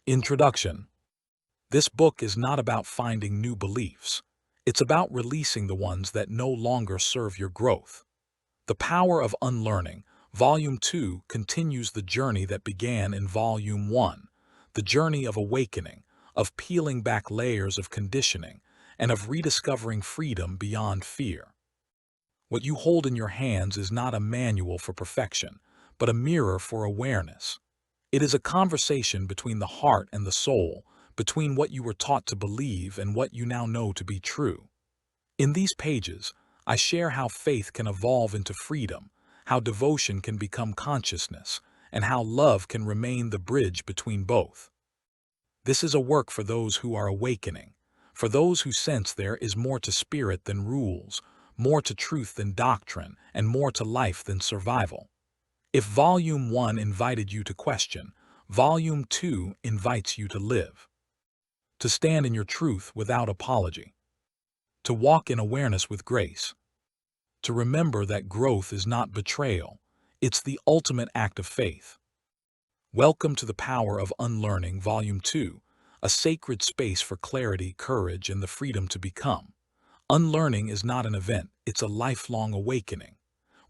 Introduction. This book is not about finding new beliefs. It's about releasing the ones that no longer serve your growth. The Power of Unlearning, Volume 2 continues the journey that began in Volume 1, the journey of awakening, of peeling back layers of conditioning, and of rediscovering freedom beyond fear. What you hold in your hands is not a manual for perfection, but a mirror for awareness. It is a conversation between the heart and the soul, between what you were taught to believe and what you now know to be true. In these pages, I share how faith can evolve into freedom, how devotion can become consciousness, and how love can remain the bridge between both. This is a work for those who are awakening, for those who sense there is more to spirit than rules, more to truth than doctrine, and more to life than survival. If Volume 1 invited you to question, Volume 2 invites you to live. To stand in your truth without apology. To walk in awareness with grace. To remember that growth is not betrayal, it's the ultimate act of faith. Welcome to the Power of Unlearning, Volume 2, a sacred space for clarity, courage, and the freedom to become. Unlearning is not an event, it's a lifelong awakening.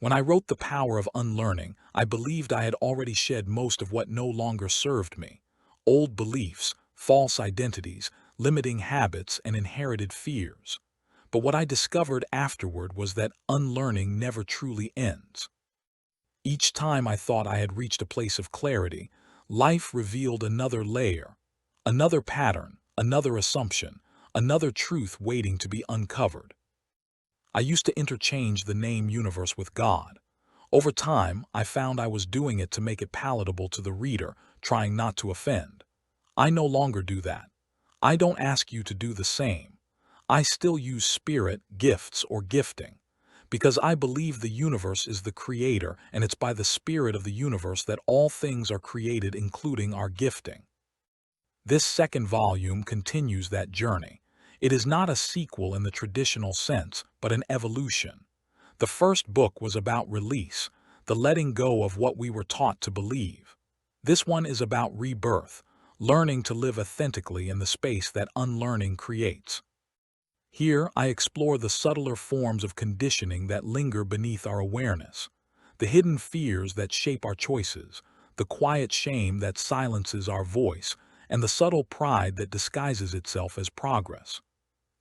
When I wrote The Power of Unlearning, I believed I had already shed most of what no longer served me. Old beliefs, false identities, limiting habits, and inherited fears. But what I discovered afterward was that unlearning never truly ends. Each time I thought I had reached a place of clarity, life revealed another layer, another pattern, another assumption, another truth waiting to be uncovered. I used to interchange the name universe with God. Over time, I found I was doing it to make it palatable to the reader, trying not to offend. I no longer do that. I don't ask you to do the same. I still use spirit, gifts, or gifting, because I believe the universe is the creator, and it's by the spirit of the universe that all things are created, including our gifting. This second volume continues that journey. It is not a sequel in the traditional sense, but an evolution. The first book was about release, the letting go of what we were taught to believe. This one is about rebirth, learning to live authentically in the space that unlearning creates. Here, I explore the subtler forms of conditioning that linger beneath our awareness, the hidden fears that shape our choices, the quiet shame that silences our voice, and the subtle pride that disguises itself as progress.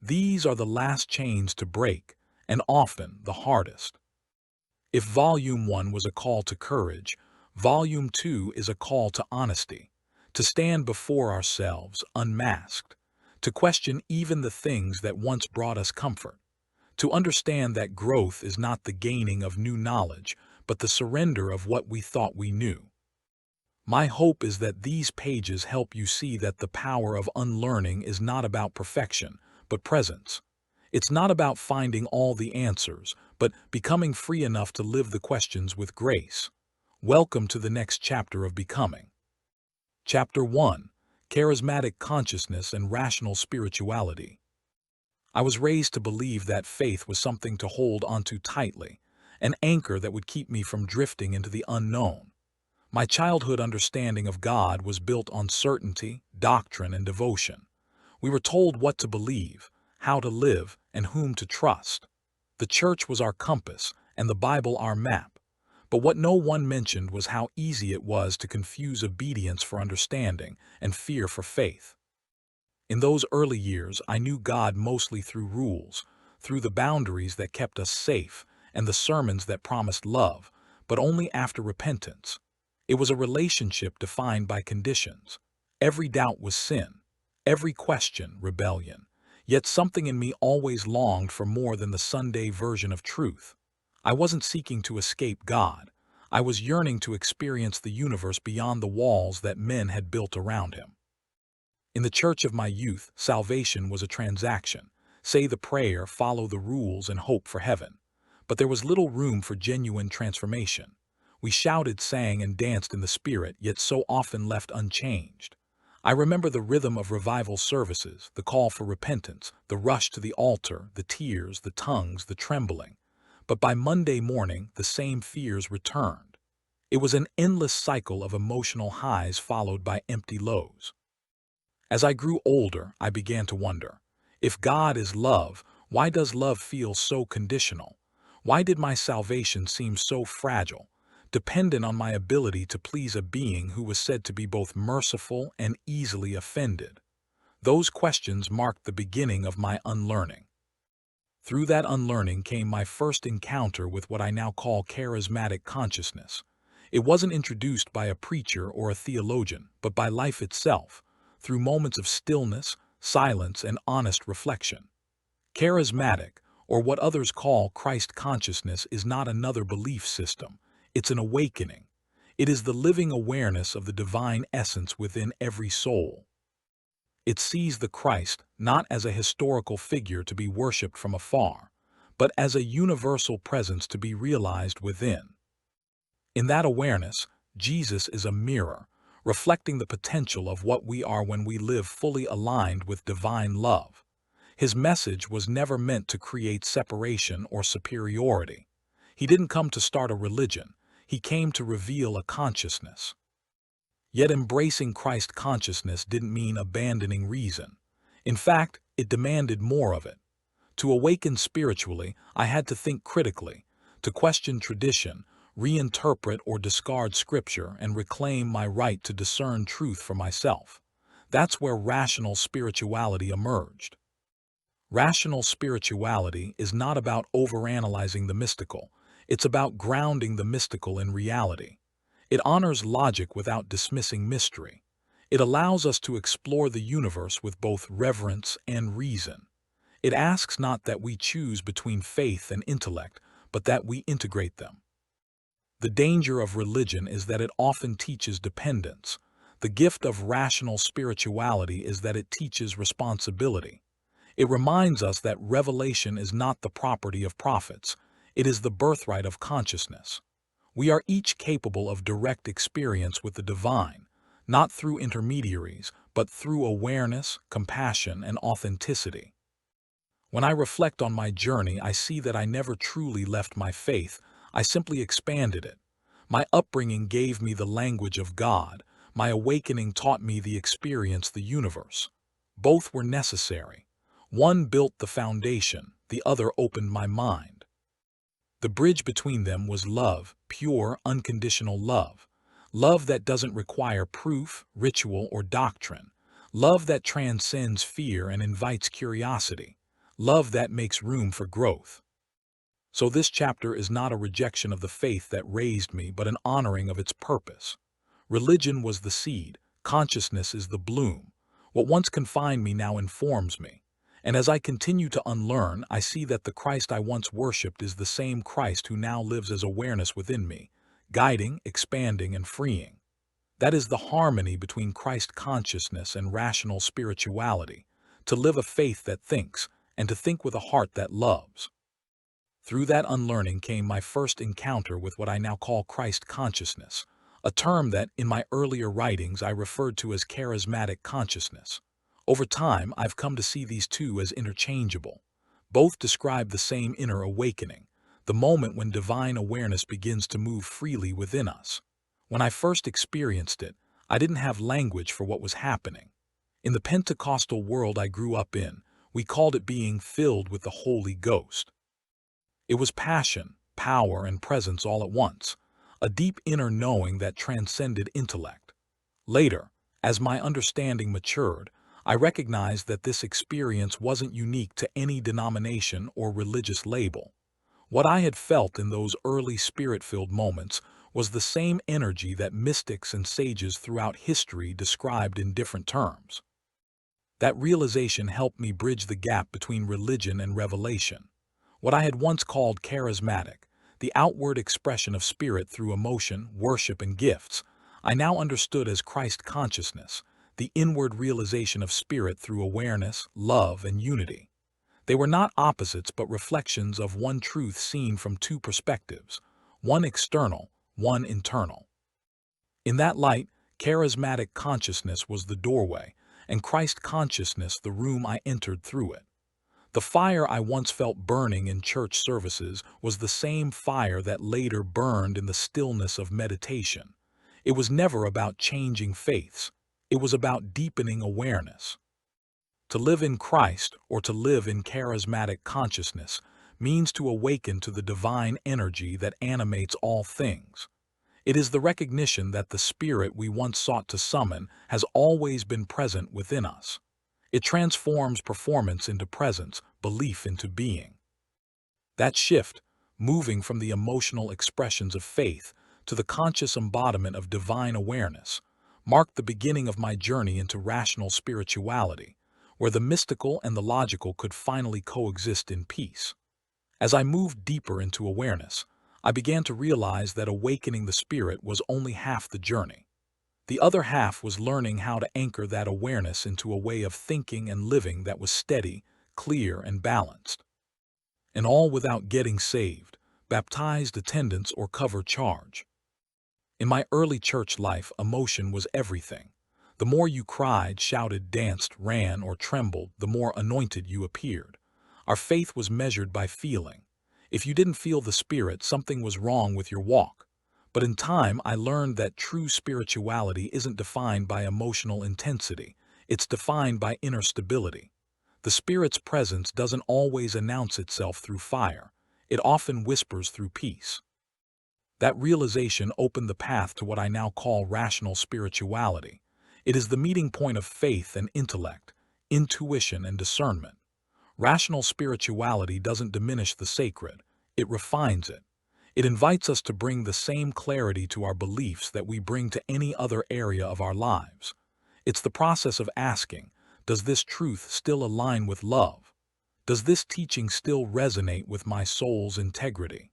These are the last chains to break, and often the hardest. If Volume 1 was a call to courage, Volume 2 is a call to honesty, to stand before ourselves unmasked, to question even the things that once brought us comfort, to understand that growth is not the gaining of new knowledge, but the surrender of what we thought we knew. My hope is that these pages help you see that the power of unlearning is not about perfection, but presence. It's not about finding all the answers, but becoming free enough to live the questions with grace. Welcome to the next chapter of becoming. Chapter 1. Charismatic Consciousness and Rational Spirituality. I was raised to believe that faith was something to hold onto tightly, an anchor that would keep me from drifting into the unknown. My childhood understanding of God was built on certainty, doctrine, and devotion. We were told what to believe, how to live, and whom to trust. The church was our compass, and the Bible our map. But what no one mentioned was how easy it was to confuse obedience for understanding and fear for faith. In those early years, I knew God mostly through rules, through the boundaries that kept us safe, and the sermons that promised love, but only after repentance. It was a relationship defined by conditions. Every doubt was sin, every question rebellion. Yet something in me always longed for more than the Sunday version of truth. I wasn't seeking to escape God. I was yearning to experience the universe beyond the walls that men had built around him. In the church of my youth, salvation was a transaction. Say the prayer, follow the rules, and hope for heaven. But there was little room for genuine transformation. We shouted, sang, and danced in the spirit, yet so often left unchanged. I remember the rhythm of revival services, the call for repentance, the rush to the altar, the tears, the tongues, the trembling. But by Monday morning, the same fears returned. It was an endless cycle of emotional highs followed by empty lows. As I grew older, I began to wonder, if God is love, why does love feel so conditional? Why did my salvation seem so fragile, dependent on my ability to please a being who was said to be both merciful and easily offended? Those questions marked the beginning of my unlearning. Through that unlearning came my first encounter with what I now call charismatic consciousness. It wasn't introduced by a preacher or a theologian, but by life itself, through moments of stillness, silence, and honest reflection. Charismatic, or what others call Christ consciousness, is not another belief system. It's an awakening. It is the living awareness of the divine essence within every soul. It sees the Christ not as a historical figure to be worshipped from afar, but as a universal presence to be realized within. In that awareness, Jesus is a mirror, reflecting the potential of what we are when we live fully aligned with divine love. His message was never meant to create separation or superiority. He didn't come to start a religion. He came to reveal a consciousness. Yet embracing Christ consciousness didn't mean abandoning reason. In fact, it demanded more of it. To awaken spiritually, I had to think critically, to question tradition, reinterpret or discard scripture, and reclaim my right to discern truth for myself. That's where rational spirituality emerged. Rational spirituality is not about overanalyzing the mystical. It's about grounding the mystical in reality. It honors logic without dismissing mystery. It allows us to explore the universe with both reverence and reason. It asks not that we choose between faith and intellect, but that we integrate them. The danger of religion is that it often teaches dependence. The gift of rational spirituality is that it teaches responsibility. It reminds us that revelation is not the property of prophets. It is the birthright of consciousness. We are each capable of direct experience with the divine, not through intermediaries, but through awareness, compassion, and authenticity. When I reflect on my journey, I see that I never truly left my faith. I simply expanded it. My upbringing gave me the language of God. My awakening taught me the experience the universe. Both were necessary. One built the foundation, the other opened my mind. The bridge between them was love, pure, unconditional love. Love that doesn't require proof, ritual, or doctrine. Love that transcends fear and invites curiosity. Love that makes room for growth. So this chapter is not a rejection of the faith that raised me, but an honoring of its purpose. Religion was the seed, consciousness is the bloom. What once confined me now informs me. And as I continue to unlearn, I see that the Christ I once worshipped is the same Christ who now lives as awareness within me, guiding, expanding, and freeing. That is the harmony between Christ consciousness and rational spirituality, to live a faith that thinks, and to think with a heart that loves. Through that unlearning came my first encounter with what I now call Christ consciousness, a term that, in my earlier writings, I referred to as charismatic consciousness. Over time, I've come to see these two as interchangeable. Both describe the same inner awakening, the moment when divine awareness begins to move freely within us. When I first experienced it, I didn't have language for what was happening. In the Pentecostal world I grew up in, we called it being filled with the Holy Ghost. It was passion, power, and presence all at once, a deep inner knowing that transcended intellect. Later, as my understanding matured, I recognized that this experience wasn't unique to any denomination or religious label. What I had felt in those early spirit-filled moments was the same energy that mystics and sages throughout history described in different terms. That realization helped me bridge the gap between religion and revelation. What I had once called charismatic, the outward expression of spirit through emotion, worship, and gifts, I now understood as Christ consciousness, the inward realization of spirit through awareness, love, and unity. They were not opposites but reflections of one truth seen from two perspectives, one external, one internal. In that light, charismatic consciousness was the doorway, and Christ consciousness the room I entered through it. The fire I once felt burning in church services was the same fire that later burned in the stillness of meditation. It was never about changing faiths. It was about deepening awareness. To live in Christ, or to live in charismatic consciousness, means to awaken to the divine energy that animates all things. It is the recognition that the spirit we once sought to summon has always been present within us. It transforms performance into presence, belief into being. That shift, moving from the emotional expressions of faith to the conscious embodiment of divine awareness, marked the beginning of my journey into rational spirituality, where the mystical and the logical could finally coexist in peace. As I moved deeper into awareness, I began to realize that awakening the spirit was only half the journey. The other half was learning how to anchor that awareness into a way of thinking and living that was steady, clear, and balanced. And all without getting saved, baptized, attendance, or cover charge. In my early church life, emotion was everything. The more you cried, shouted, danced, ran, or trembled, the more anointed you appeared. Our faith was measured by feeling. If you didn't feel the Spirit, something was wrong with your walk. But in time, I learned that true spirituality isn't defined by emotional intensity. It's defined by inner stability. The Spirit's presence doesn't always announce itself through fire. It often whispers through peace. That realization opened the path to what I now call rational spirituality. It is the meeting point of faith and intellect, intuition and discernment. Rational spirituality doesn't diminish the sacred, it refines it. It invites us to bring the same clarity to our beliefs that we bring to any other area of our lives. It's the process of asking, does this truth still align with love? Does this teaching still resonate with my soul's integrity?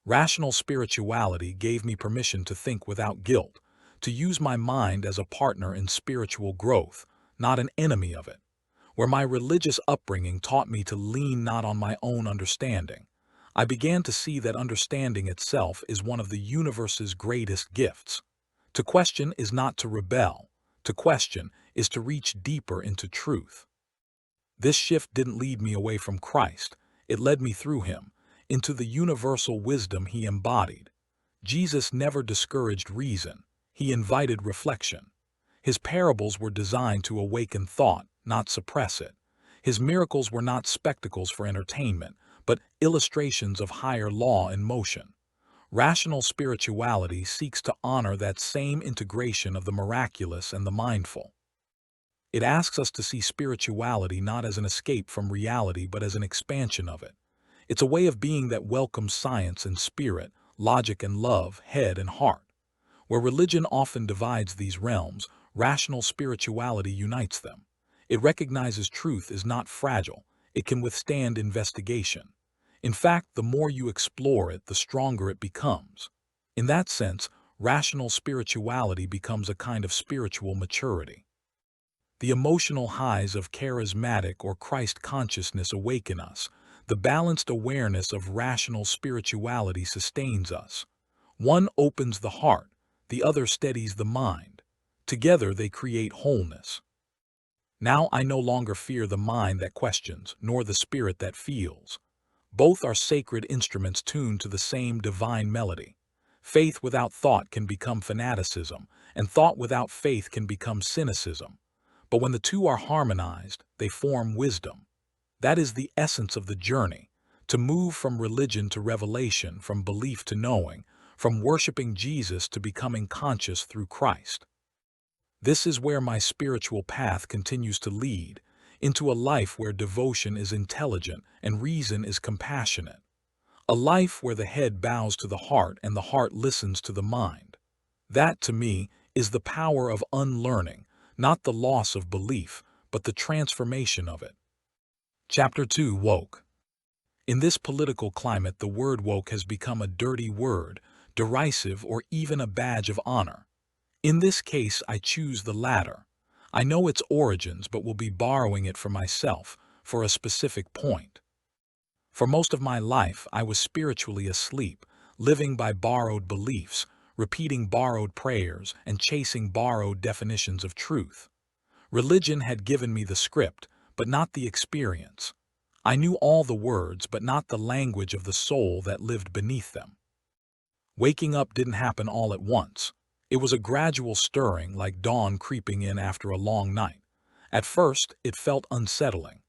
Rational spirituality gave me permission to think without guilt, to use my mind as a partner in spiritual growth, not an enemy of it. Where my religious upbringing taught me to lean not on my own understanding, I began to see that understanding itself is one of the universe's greatest gifts. To question is not to rebel. To question is to reach deeper into truth. This shift didn't lead me away from Christ. It led me through him, into the universal wisdom he embodied. Jesus never discouraged reason. He invited reflection. His parables were designed to awaken thought, not suppress it. His miracles were not spectacles for entertainment, but illustrations of higher law in motion. Rational spirituality seeks to honor that same integration of the miraculous and the mindful. It asks us to see spirituality not as an escape from reality but as an expansion of it. It's a way of being that welcomes science and spirit, logic and love, head and heart. Where religion often divides these realms, rational spirituality unites them. It recognizes truth is not fragile. It can withstand investigation. In fact, the more you explore it, the stronger it becomes. In that sense, rational spirituality becomes a kind of spiritual maturity. The emotional highs of charismatic or Christ consciousness awaken us. The balanced awareness of rational spirituality sustains us. One opens the heart, the other steadies the mind. Together they create wholeness. Now I no longer fear the mind that questions, nor the spirit that feels. Both are sacred instruments tuned to the same divine melody. Faith without thought can become fanaticism, and thought without faith can become cynicism. But when the two are harmonized, they form wisdom. That is the essence of the journey, to move from religion to revelation, from belief to knowing, from worshiping Jesus to becoming conscious through Christ. This is where my spiritual path continues to lead, into a life where devotion is intelligent and reason is compassionate. A life where the head bows to the heart and the heart listens to the mind. That, to me, is the power of unlearning, not the loss of belief, but the transformation of it. Chapter 2: Woke. In this political climate, the word woke has become a dirty word, derisive, or even a badge of honor. In this case, I choose the latter. I know its origins, but will be borrowing it for myself, for a specific point. For most of my life, I was spiritually asleep, living by borrowed beliefs, repeating borrowed prayers, and chasing borrowed definitions of truth. Religion had given me the script, but not the experience. I knew all the words, but not the language of the soul that lived beneath them. Waking up didn't happen all at once. It was a gradual stirring, like dawn creeping in after a long night. At first, it felt unsettling.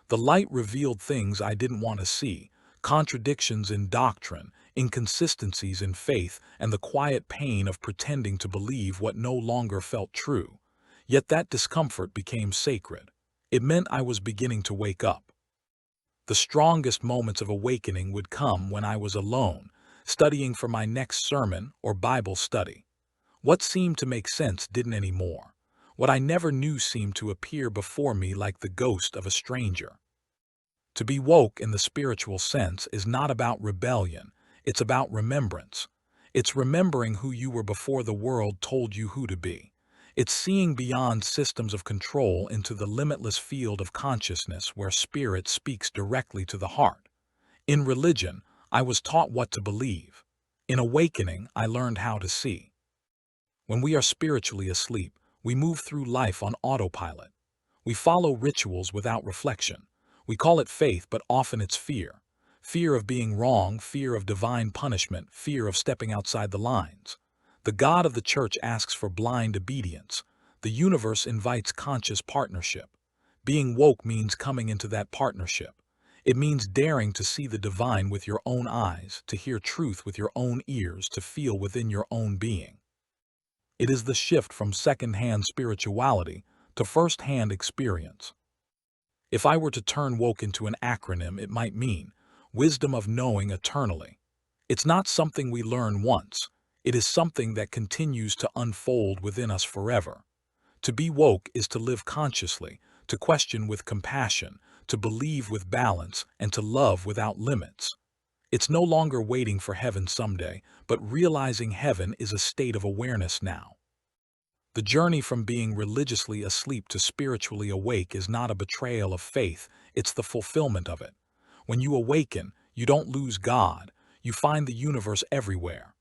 The light revealed things I didn't want to see, contradictions in doctrine, inconsistencies in faith, and the quiet pain of pretending to believe what no longer felt true. Yet that discomfort became sacred. It meant I was beginning to wake up. The strongest moments of awakening would come when I was alone, studying for my next sermon or Bible study. What seemed to make sense didn't anymore. What I never knew seemed to appear before me like the ghost of a stranger. To be woke in the spiritual sense is not about rebellion, it's about remembrance. It's remembering who you were before the world told you who to be. It's seeing beyond systems of control into the limitless field of consciousness where spirit speaks directly to the heart. In religion, I was taught what to believe. In awakening, I learned how to see. When we are spiritually asleep, we move through life on autopilot. We follow rituals without reflection. We call it faith, but often it's fear. Fear of being wrong, fear of divine punishment, fear of stepping outside the lines. The God of the church asks for blind obedience. The universe invites conscious partnership. Being woke means coming into that partnership. It means daring to see the divine with your own eyes, to hear truth with your own ears, to feel within your own being. It is the shift from second-hand spirituality to first-hand experience. If I were to turn woke into an acronym, it might mean wisdom of knowing eternally. It's not something we learn once. It is something that continues to unfold within us forever. To be woke is to live consciously, to question with compassion, to believe with balance, and to love without limits. It's no longer waiting for heaven someday, but realizing heaven is a state of awareness now. The journey from being religiously asleep to spiritually awake is not a betrayal of faith, it's the fulfillment of it. When you awaken, you don't lose God, you find the universe everywhere.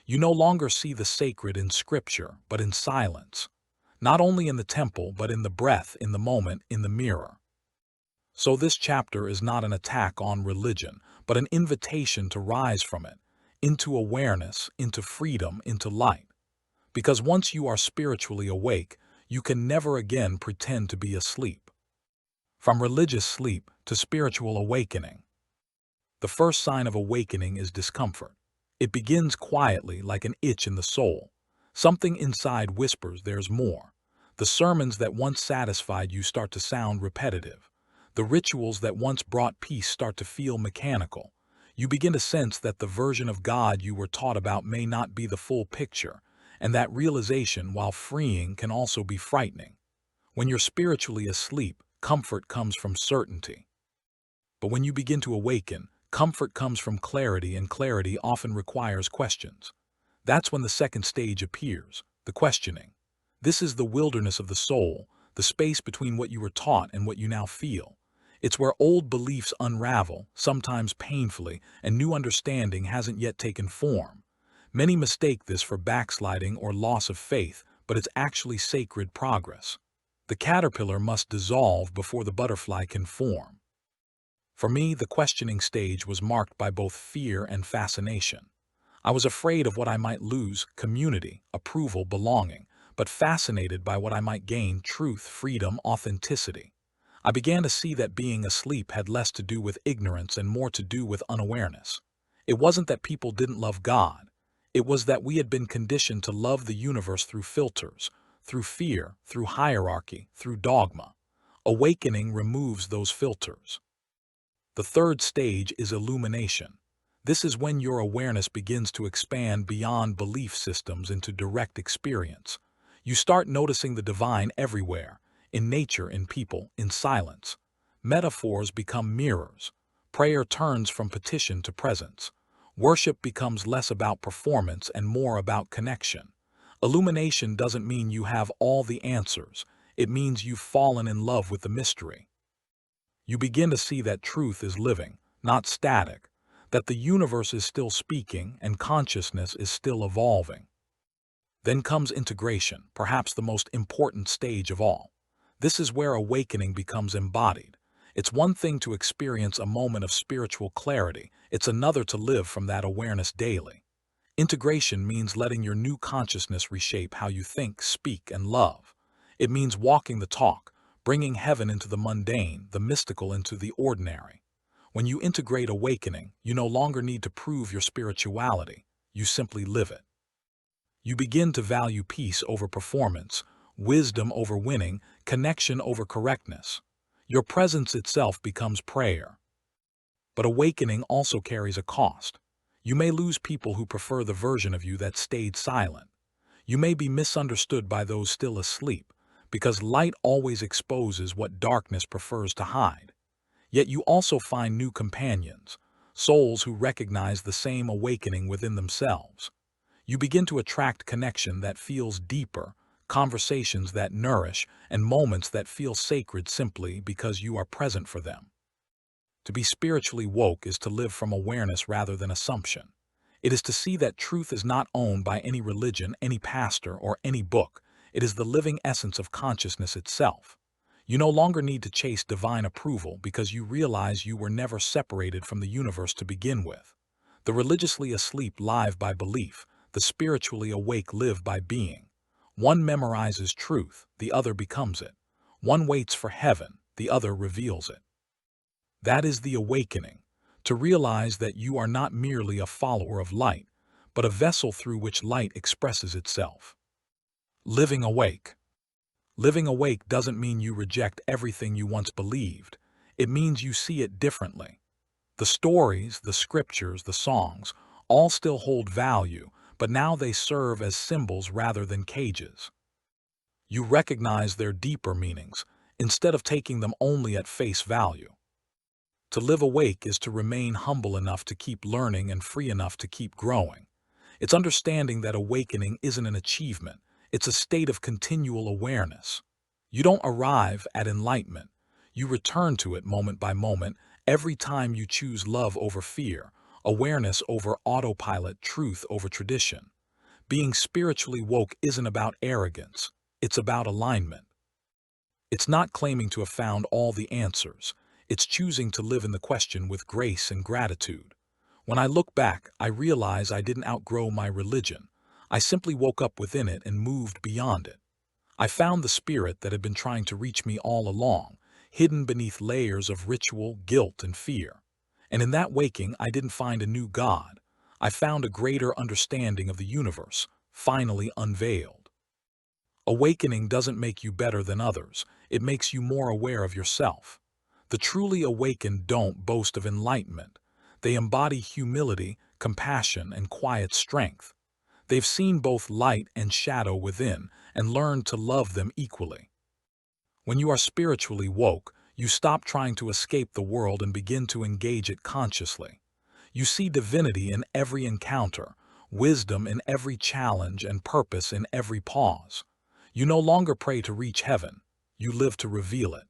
You no longer see the sacred in scripture, but in silence. Not only in the temple, but in the breath, in the moment, in the mirror. So this chapter is not an attack on religion, but an invitation to rise from it, into awareness, into freedom, into light. Because once you are spiritually awake, you can never again pretend to be asleep. From religious sleep to spiritual awakening. The first sign of awakening is discomfort. It begins quietly, like an itch in the soul. Something inside whispers there's more. The sermons that once satisfied you start to sound repetitive. The rituals that once brought peace start to feel mechanical. You begin to sense that the version of God you were taught about may not be the full picture, and that realization, while freeing, can also be frightening. When you're spiritually asleep, comfort comes from certainty. But when you begin to awaken, comfort comes from clarity, and clarity often requires questions. That's when the second stage appears, the questioning. This is the wilderness of the soul, the space between what you were taught and what you now feel. It's where old beliefs unravel, sometimes painfully, and new understanding hasn't yet taken form. Many mistake this for backsliding or loss of faith, but it's actually sacred progress. The caterpillar must dissolve before the butterfly can form. For me, the questioning stage was marked by both fear and fascination. I was afraid of what I might lose, community, approval, belonging, but fascinated by what I might gain, truth, freedom, authenticity. I began to see that being asleep had less to do with ignorance and more to do with unawareness. It wasn't that people didn't love God. It was that we had been conditioned to love the universe through filters, through fear, through hierarchy, through dogma. Awakening removes those filters. The third stage is illumination. This is when your awareness begins to expand beyond belief systems into direct experience. You start noticing the divine everywhere, in nature, in people, in silence. Metaphors become mirrors. Prayer turns from petition to presence. Worship becomes less about performance and more about connection. Illumination doesn't mean you have all the answers. It means you've fallen in love with the mystery. You begin to see that truth is living, not static, that the universe is still speaking and consciousness is still evolving. Then comes integration, perhaps the most important stage of all. This is where awakening becomes embodied. It's one thing to experience a moment of spiritual clarity, it's another to live from that awareness daily. Integration means letting your new consciousness reshape how you think, speak, and love. It means walking the talk, bringing heaven into the mundane, the mystical into the ordinary. When you integrate awakening, you no longer need to prove your spirituality, you simply live it. You begin to value peace over performance, wisdom over winning, connection over correctness. Your presence itself becomes prayer. But awakening also carries a cost. You may lose people who prefer the version of you that stayed silent. You may be misunderstood by those still asleep, because light always exposes what darkness prefers to hide. Yet you also find new companions, souls who recognize the same awakening within themselves. You begin to attract connection that feels deeper, conversations that nourish, and moments that feel sacred simply because you are present for them. To be spiritually woke is to live from awareness rather than assumption. It is to see that truth is not owned by any religion, any pastor, or any book. It is the living essence of consciousness itself. You no longer need to chase divine approval because you realize you were never separated from the universe to begin with. The religiously asleep live by belief, the spiritually awake live by being. One memorizes truth, the other becomes it. One waits for heaven, the other reveals it. That is the awakening, to realize that you are not merely a follower of light, but a vessel through which light expresses itself. Living awake. Living awake doesn't mean you reject everything you once believed. It means you see it differently. The stories, the scriptures, the songs, all still hold value, but now they serve as symbols rather than cages. You recognize their deeper meanings, instead of taking them only at face value. To live awake is to remain humble enough to keep learning and free enough to keep growing. It's understanding that awakening isn't an achievement, it's a state of continual awareness. You don't arrive at enlightenment. You return to it moment by moment, every time you choose love over fear, awareness over autopilot, truth over tradition. Being spiritually woke isn't about arrogance, it's about alignment. It's not claiming to have found all the answers. It's choosing to live in the question with grace and gratitude. When I look back, I realize I didn't outgrow my religion. I simply woke up within it and moved beyond it. I found the spirit that had been trying to reach me all along, hidden beneath layers of ritual, guilt, and fear. And in that waking, I didn't find a new God. I found a greater understanding of the universe, finally unveiled. Awakening doesn't make you better than others. It makes you more aware of yourself. The truly awakened don't boast of enlightenment. They embody humility, compassion, and quiet strength. They've seen both light and shadow within and learned to love them equally. When you are spiritually woke, you stop trying to escape the world and begin to engage it consciously. You see divinity in every encounter, wisdom in every challenge, and purpose in every pause. You no longer pray to reach heaven. You live to reveal it.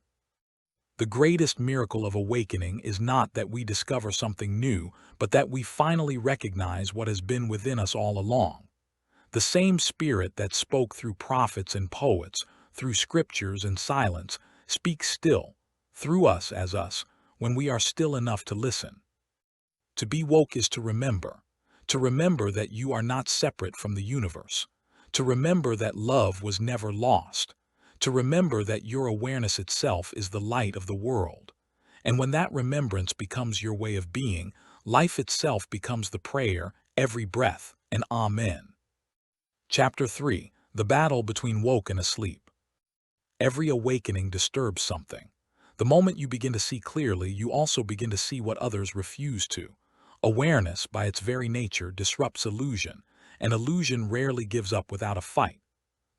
The greatest miracle of awakening is not that we discover something new, but that we finally recognize what has been within us all along. The same spirit that spoke through prophets and poets, through scriptures and silence, speaks still, through us as us, when we are still enough to listen. To be woke is to remember that you are not separate from the universe, to remember that love was never lost, to remember that your awareness itself is the light of the world. And when that remembrance becomes your way of being, life itself becomes the prayer, every breath, and Amen. Chapter 3. The Battle Between Woke and Asleep. Every awakening disturbs something. The moment you begin to see clearly, you also begin to see what others refuse to. Awareness, by its very nature, disrupts illusion, and illusion rarely gives up without a fight.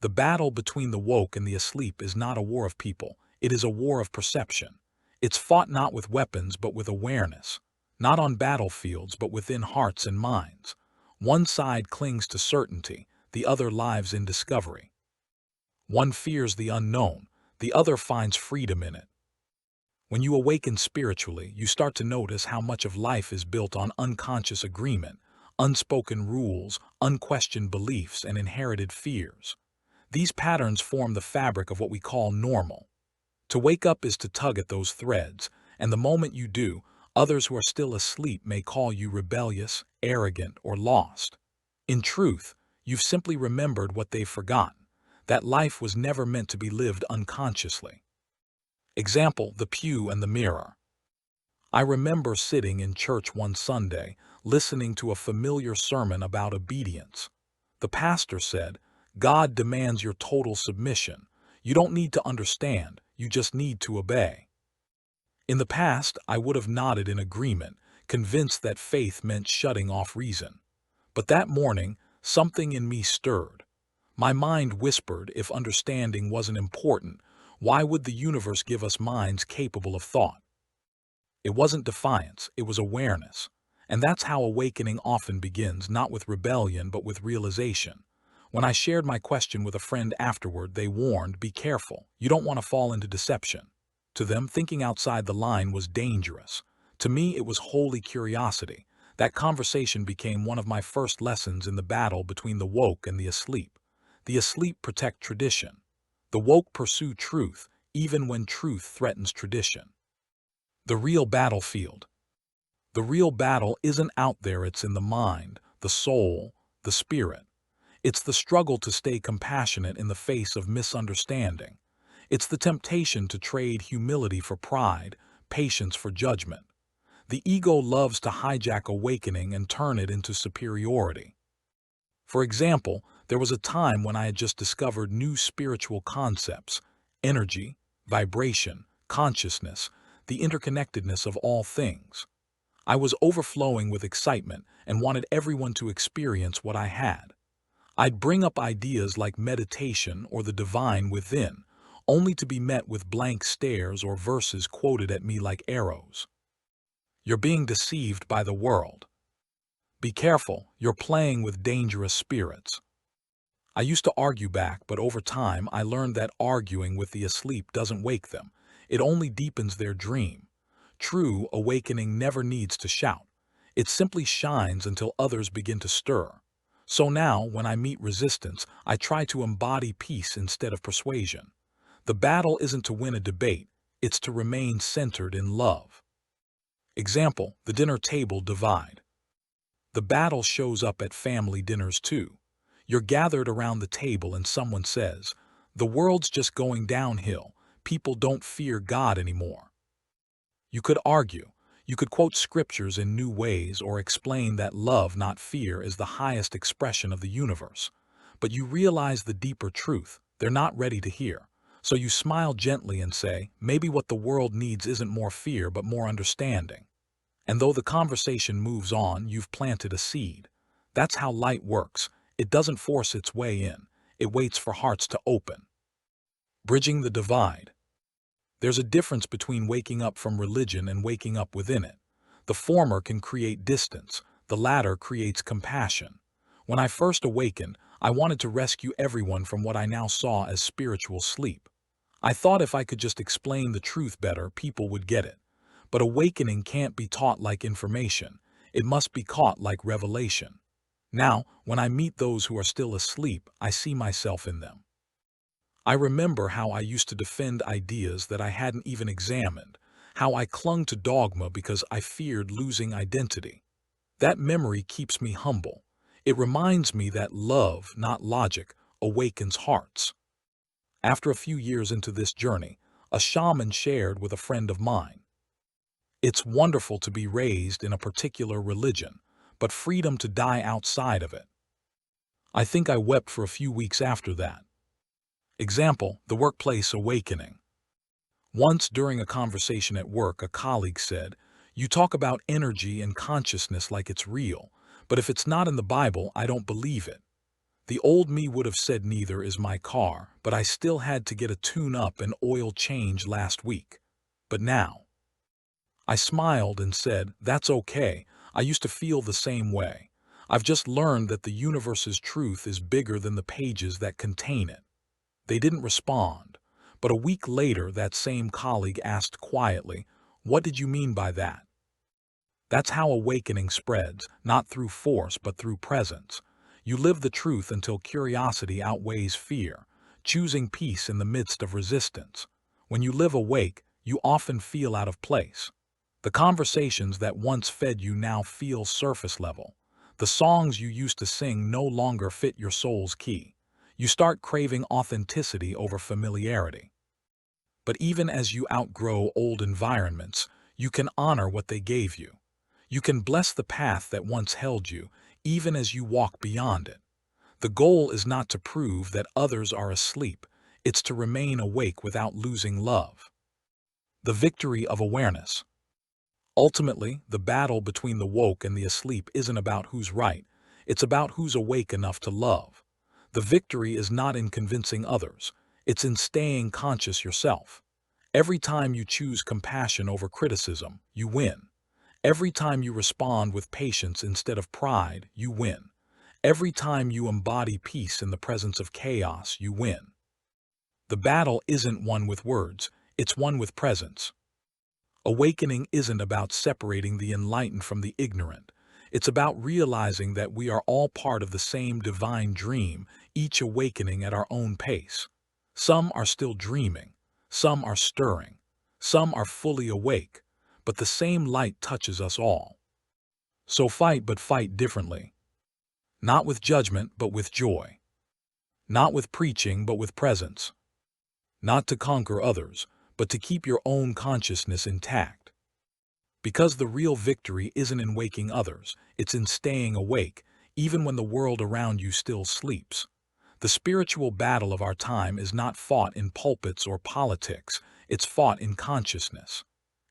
The battle between the woke and the asleep is not a war of people, it is a war of perception. It's fought not with weapons but with awareness, not on battlefields but within hearts and minds. One side clings to certainty, the other lives in discovery. One fears the unknown, the other finds freedom in it. When you awaken spiritually, you start to notice how much of life is built on unconscious agreement, unspoken rules, unquestioned beliefs, and inherited fears. These patterns form the fabric of what we call normal. To wake up is to tug at those threads, and the moment you do, others who are still asleep may call you rebellious, arrogant, or lost. In truth, you've simply remembered what they've forgotten, that life was never meant to be lived unconsciously. Example, the pew and the mirror. I remember sitting in church one Sunday, listening to a familiar sermon about obedience. The pastor said, "God demands your total submission. You don't need to understand, you just need to obey." In the past, I would have nodded in agreement, convinced that faith meant shutting off reason. But that morning, something in me stirred. My mind whispered, if understanding wasn't important, why would the universe give us minds capable of thought? It wasn't defiance, it was awareness. And that's how awakening often begins, not with rebellion, but with realization. When I shared my question with a friend afterward, they warned, "Be careful, you don't want to fall into deception." To them, thinking outside the line was dangerous. To me, it was holy curiosity. That conversation became one of my first lessons in the battle between the woke and the asleep. The asleep protect tradition. The woke pursue truth, even when truth threatens tradition. The real battlefield. The real battle isn't out there, it's in the mind, the soul, the spirit. It's the struggle to stay compassionate in the face of misunderstanding. It's the temptation to trade humility for pride, patience for judgment. The ego loves to hijack awakening and turn it into superiority. For example, there was a time when I had just discovered new spiritual concepts: energy, vibration, consciousness, the interconnectedness of all things. I was overflowing with excitement and wanted everyone to experience what I had. I'd bring up ideas like meditation or the divine within, only to be met with blank stares or verses quoted at me like arrows. You're being deceived by the world. Be careful, you're playing with dangerous spirits. I used to argue back, but over time I learned that arguing with the asleep doesn't wake them. It only deepens their dream. True awakening never needs to shout. It simply shines until others begin to stir. So now, when I meet resistance, I try to embody peace instead of persuasion. The battle isn't to win a debate, it's to remain centered in love. Example, the dinner table divide. The battle shows up at family dinners too. You're gathered around the table and someone says, "The world's just going downhill. People don't fear God anymore." You could argue. You could quote scriptures in new ways or explain that love, not fear, is the highest expression of the universe. But you realize the deeper truth they're not ready to hear. So you smile gently and say, maybe what the world needs isn't more fear but more understanding. And though the conversation moves on, you've planted a seed. That's how light works. It doesn't force its way in. It waits for hearts to open. Bridging the divide. There's a difference between waking up from religion and waking up within it. The former can create distance. The latter creates compassion. When I first awakened, I wanted to rescue everyone from what I now saw as spiritual sleep. I thought if I could just explain the truth better, people would get it. But awakening can't be taught like information. It must be caught like revelation. Now, when I meet those who are still asleep, I see myself in them. I remember how I used to defend ideas that I hadn't even examined, how I clung to dogma because I feared losing identity. That memory keeps me humble. It reminds me that love, not logic, awakens hearts. After a few years into this journey, a shaman shared with a friend of mine, "It's wonderful to be raised in a particular religion, but freedom to die outside of it." I think I wept for a few weeks after that. Example, the workplace awakening. Once during a conversation at work, a colleague said, "You talk about energy and consciousness like it's real, but if it's not in the Bible, I don't believe it." The old me would have said neither is my car, but I still had to get a tune-up and oil change last week. But now, I smiled and said, "That's okay. I used to feel the same way. I've just learned that the universe's truth is bigger than the pages that contain it." They didn't respond, but a week later that same colleague asked quietly, "What did you mean by that?" That's how awakening spreads, not through force but through presence. You live the truth until curiosity outweighs fear, choosing peace in the midst of resistance. When you live awake, you often feel out of place. The conversations that once fed you now feel surface level. The songs you used to sing no longer fit your soul's key. You start craving authenticity over familiarity. But even as you outgrow old environments, you can honor what they gave you. You can bless the path that once held you, even as you walk beyond it. The goal is not to prove that others are asleep, it's to remain awake without losing love. The victory of awareness. Ultimately, the battle between the woke and the asleep isn't about who's right, it's about who's awake enough to love. The victory is not in convincing others, it's in staying conscious yourself. Every time you choose compassion over criticism, you win. Every time you respond with patience instead of pride, you win. Every time you embody peace in the presence of chaos, you win. The battle isn't won with words, it's won with presence. Awakening isn't about separating the enlightened from the ignorant. It's about realizing that we are all part of the same divine dream, each awakening at our own pace. Some are still dreaming, some are stirring, some are fully awake, but the same light touches us all. So fight, but fight differently. Not with judgment, but with joy. Not with preaching, but with presence. Not to conquer others, but to keep your own consciousness intact. Because the real victory isn't in waking others, it's in staying awake, even when the world around you still sleeps. The spiritual battle of our time is not fought in pulpits or politics, it's fought in consciousness.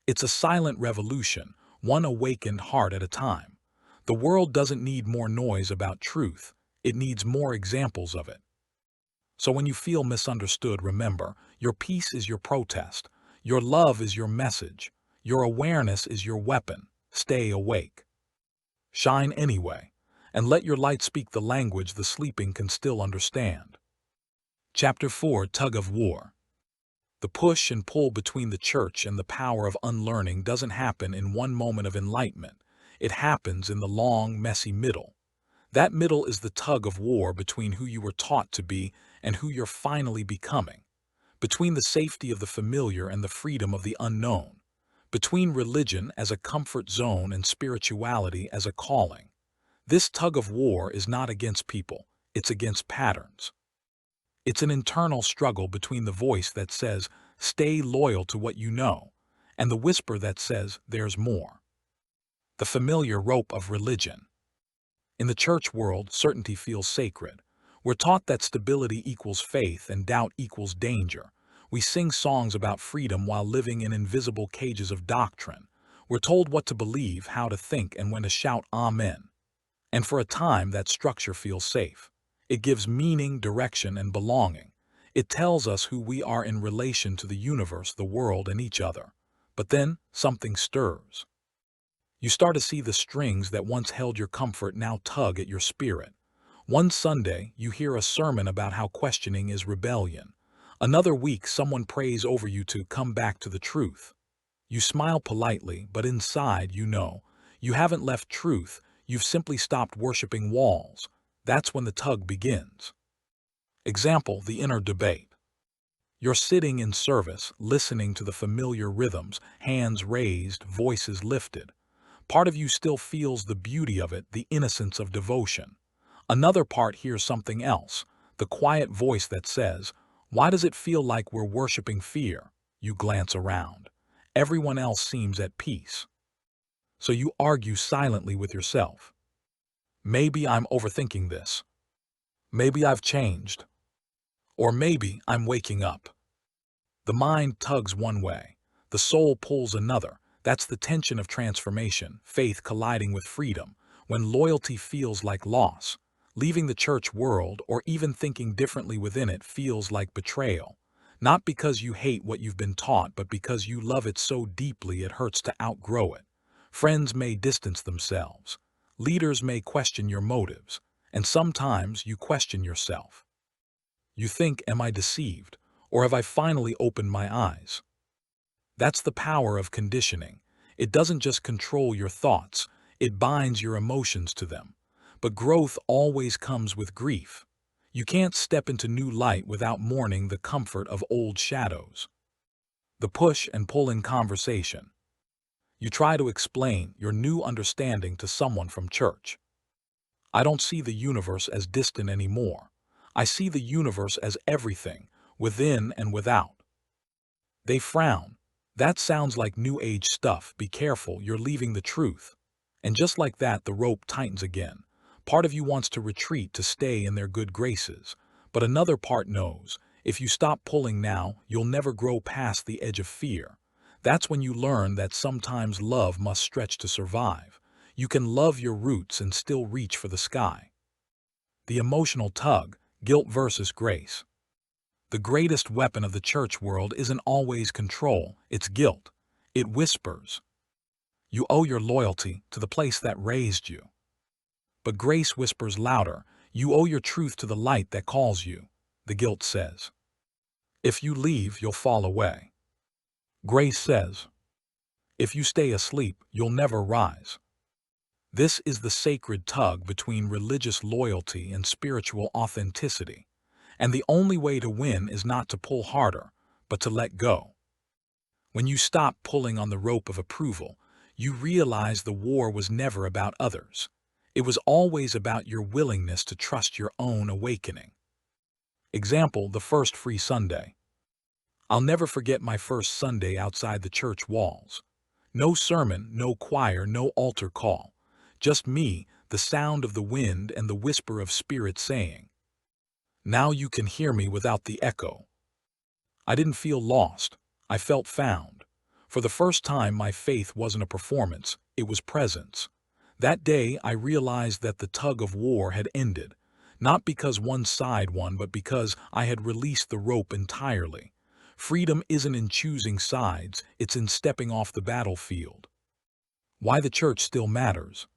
It's a silent revolution, one awakened heart at a time. The world doesn't need more noise about truth, it needs more examples of it. So when you feel misunderstood, remember, your peace is your protest, your love is your message, your awareness is your weapon. Stay awake. Shine anyway, and let your light speak the language the sleeping can still understand. Chapter 4: Tug of War. The push and pull between the church and the power of unlearning doesn't happen in one moment of enlightenment. It happens in the long, messy middle. That middle is the tug of war between who you were taught to be and who you're finally becoming. Between the safety of the familiar and the freedom of the unknown. Between religion as a comfort zone and spirituality as a calling. This tug of war is not against people, it's against patterns. It's an internal struggle between the voice that says, stay loyal to what you know, and the whisper that says, there's more. The familiar rope of religion. In the church world, certainty feels sacred. We're taught that stability equals faith and doubt equals danger. We sing songs about freedom while living in invisible cages of doctrine. We're told what to believe, how to think, and when to shout Amen. And for a time, that structure feels safe. It gives meaning, direction, and belonging. It tells us who we are in relation to the universe, the world, and each other. But then, something stirs. You start to see the strings that once held your comfort now tug at your spirit. One Sunday, you hear a sermon about how questioning is rebellion. Another week, someone prays over you to come back to the truth. You smile politely, but inside you know, you haven't left truth, you've simply stopped worshiping walls. That's when the tug begins. Example: the inner debate. You're sitting in service, listening to the familiar rhythms, hands raised, voices lifted. Part of you still feels the beauty of it, the innocence of devotion. Another part hears something else, the quiet voice that says, why does it feel like we're worshiping fear? You glance around. Everyone else seems at peace. So you argue silently with yourself. Maybe I'm overthinking this. Maybe I've changed. Or maybe I'm waking up. The mind tugs one way. The soul pulls another. That's the tension of transformation, faith colliding with freedom, when loyalty feels like loss. Leaving the church world, or even thinking differently within it, feels like betrayal. Not because you hate what you've been taught, but because you love it so deeply it hurts to outgrow it. Friends may distance themselves. Leaders may question your motives. And sometimes you question yourself. You think, am I deceived? Or have I finally opened my eyes? That's the power of conditioning. It doesn't just control your thoughts, it binds your emotions to them. But growth always comes with grief. You can't step into new light without mourning the comfort of old shadows. The push and pull in conversation. You try to explain your new understanding to someone from church. I don't see the universe as distant anymore. I see the universe as everything, within and without. They frown. That sounds like New Age stuff. Be careful, you're leaving the truth. And just like that, the rope tightens again. Part of you wants to retreat to stay in their good graces. But another part knows, if you stop pulling now, you'll never grow past the edge of fear. That's when you learn that sometimes love must stretch to survive. You can love your roots and still reach for the sky. The emotional tug, guilt versus grace. The greatest weapon of the church world isn't always control, it's guilt. It whispers, you owe your loyalty to the place that raised you. But grace whispers louder, you owe your truth to the light that calls you. The guilt says, if you leave, you'll fall away. Grace says, if you stay asleep, you'll never rise. This is the sacred tug between religious loyalty and spiritual authenticity. And the only way to win is not to pull harder, but to let go. When you stop pulling on the rope of approval, you realize the war was never about others. It was always about your willingness to trust your own awakening. Example, the first free Sunday. I'll never forget my first Sunday outside the church walls. No sermon, no choir, no altar call. Just me, the sound of the wind and the whisper of Spirit saying, now you can hear me without the echo. I didn't feel lost. I felt found. For the first time, my faith wasn't a performance, it was presence. That day, I realized that the tug of war had ended, not because one side won, but because I had released the rope entirely. Freedom isn't in choosing sides, it's in stepping off the battlefield. Why the church still matters.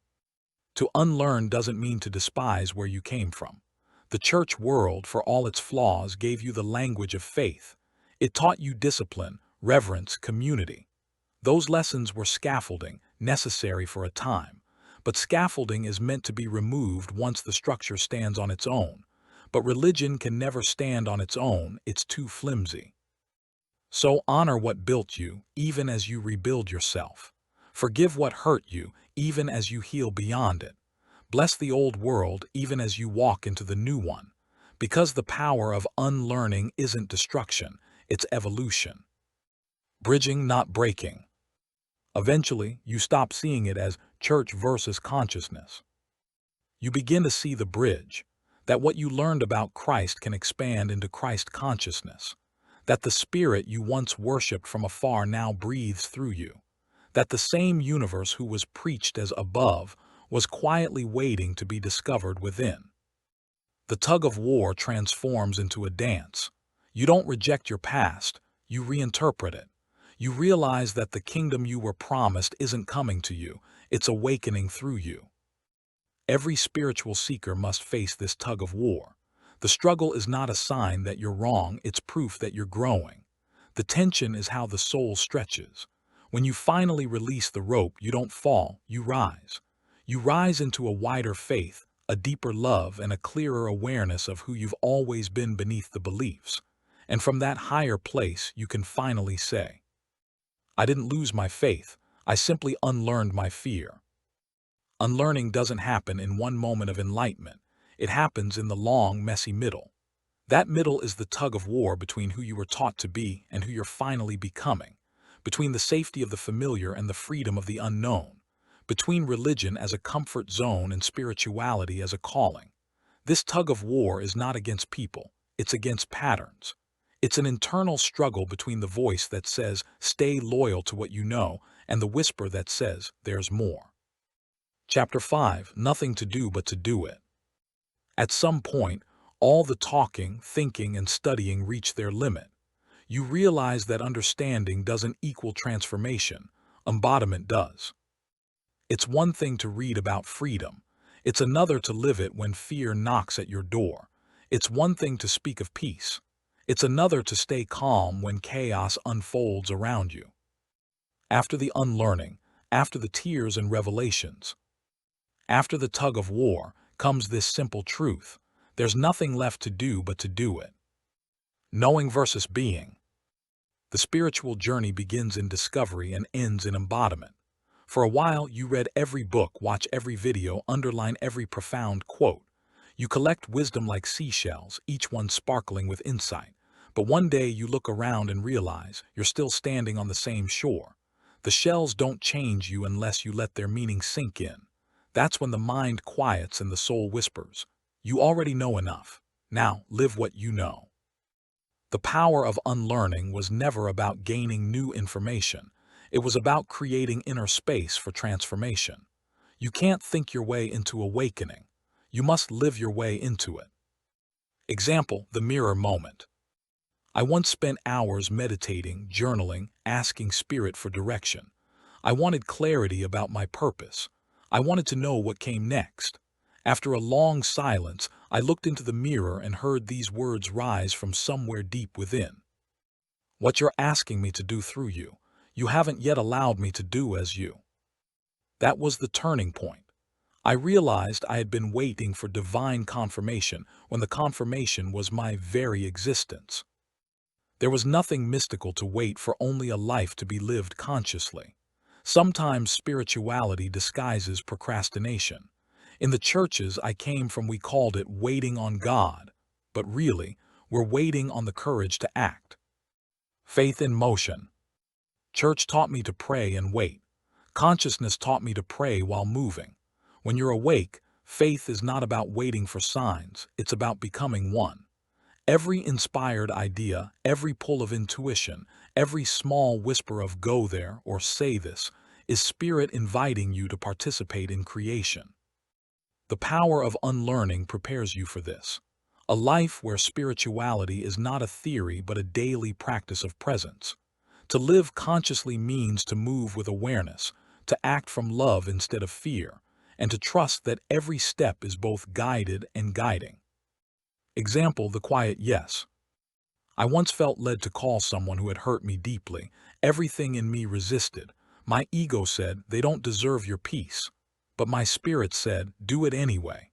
To unlearn doesn't mean to despise where you came from. The church world, for all its flaws, gave you the language of faith. It taught you discipline, reverence, community. Those lessons were scaffolding, necessary for a time. But scaffolding is meant to be removed once the structure stands on its own. But religion can never stand on its own, it's too flimsy. So honor what built you, even as you rebuild yourself. Forgive what hurt you, even as you heal beyond it. Bless the old world even as you walk into the new one, because the power of unlearning isn't destruction, it's evolution. Bridging, not breaking. Eventually, you stop seeing it as church versus consciousness. You begin to see the bridge, that what you learned about Christ can expand into Christ consciousness, that the Spirit you once worshipped from afar now breathes through you, that the same universe who was preached as above was quietly waiting to be discovered within. The tug of war transforms into a dance. You don't reject your past, you reinterpret it. You realize that the kingdom you were promised isn't coming to you, it's awakening through you. Every spiritual seeker must face this tug of war. The struggle is not a sign that you're wrong, it's proof that you're growing. The tension is how the soul stretches. When you finally release the rope, you don't fall, you rise. You rise into a wider faith, a deeper love, and a clearer awareness of who you've always been beneath the beliefs. And from that higher place, you can finally say, I didn't lose my faith, I simply unlearned my fear. Unlearning doesn't happen in one moment of enlightenment. It happens in the long, messy middle. That middle is the tug of war between who you were taught to be and who you're finally becoming, between the safety of the familiar and the freedom of the unknown, between religion as a comfort zone and spirituality as a calling. This tug of war is not against people, it's against patterns. It's an internal struggle between the voice that says, stay loyal to what you know, and the whisper that says, there's more. Chapter 5, Nothing to do but to do it. At some point, all the talking, thinking, and studying reach their limit. You realize that understanding doesn't equal transformation, embodiment does. It's one thing to read about freedom. It's another to live it when fear knocks at your door. It's one thing to speak of peace. It's another to stay calm when chaos unfolds around you. After the unlearning, after the tears and revelations, after the tug of war, comes this simple truth. There's nothing left to do but to do it. Knowing versus being. The spiritual journey begins in discovery and ends in embodiment. For a while, you read every book, watch every video, underline every profound quote. You collect wisdom like seashells, each one sparkling with insight. But one day you look around and realize you're still standing on the same shore. The shells don't change you unless you let their meaning sink in. That's when the mind quiets and the soul whispers, "You already know enough. Now live what you know." The power of unlearning was never about gaining new information. It was about creating inner space for transformation. You can't think your way into awakening. You must live your way into it. Example, the mirror moment. I once spent hours meditating, journaling, asking spirit for direction. I wanted clarity about my purpose. I wanted to know what came next. After a long silence, I looked into the mirror and heard these words rise from somewhere deep within. "What you're asking me to do through you, you haven't yet allowed me to do as you." That was the turning point. I realized I had been waiting for divine confirmation when the confirmation was my very existence. There was nothing mystical to wait for, only a life to be lived consciously. Sometimes spirituality disguises procrastination. In the churches I came from, we called it waiting on God, but really, we're waiting on the courage to act. Faith in motion. Church taught me to pray and wait. Consciousness taught me to pray while moving. When you're awake, faith is not about waiting for signs, it's about becoming one. Every inspired idea, every pull of intuition, every small whisper of "go there" or "say this" is spirit inviting you to participate in creation. The power of unlearning prepares you for this. A life where spirituality is not a theory but a daily practice of presence. To live consciously means to move with awareness, to act from love instead of fear, and to trust that every step is both guided and guiding. Example, the quiet yes. I once felt led to call someone who had hurt me deeply. Everything in me resisted. My ego said, "They don't deserve your peace." But my spirit said, "Do it anyway."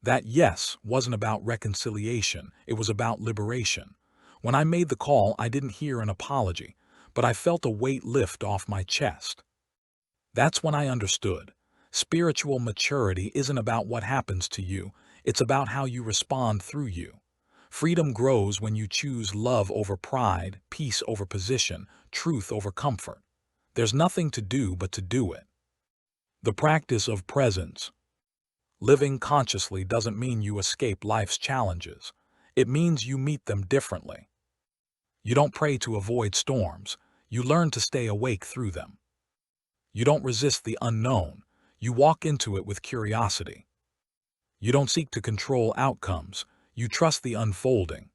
That yes wasn't about reconciliation, it was about liberation. When I made the call, I didn't hear an apology, but I felt a weight lift off my chest. That's when I understood. Spiritual maturity isn't about what happens to you, it's about how you respond through you. Freedom grows when you choose love over pride, peace over position, truth over comfort. There's nothing to do but to do it. The practice of presence. Living consciously doesn't mean you escape life's challenges. It means you meet them differently. You don't pray to avoid storms, you learn to stay awake through them. You don't resist the unknown, you walk into it with curiosity. You don't seek to control outcomes, you trust the unfolding.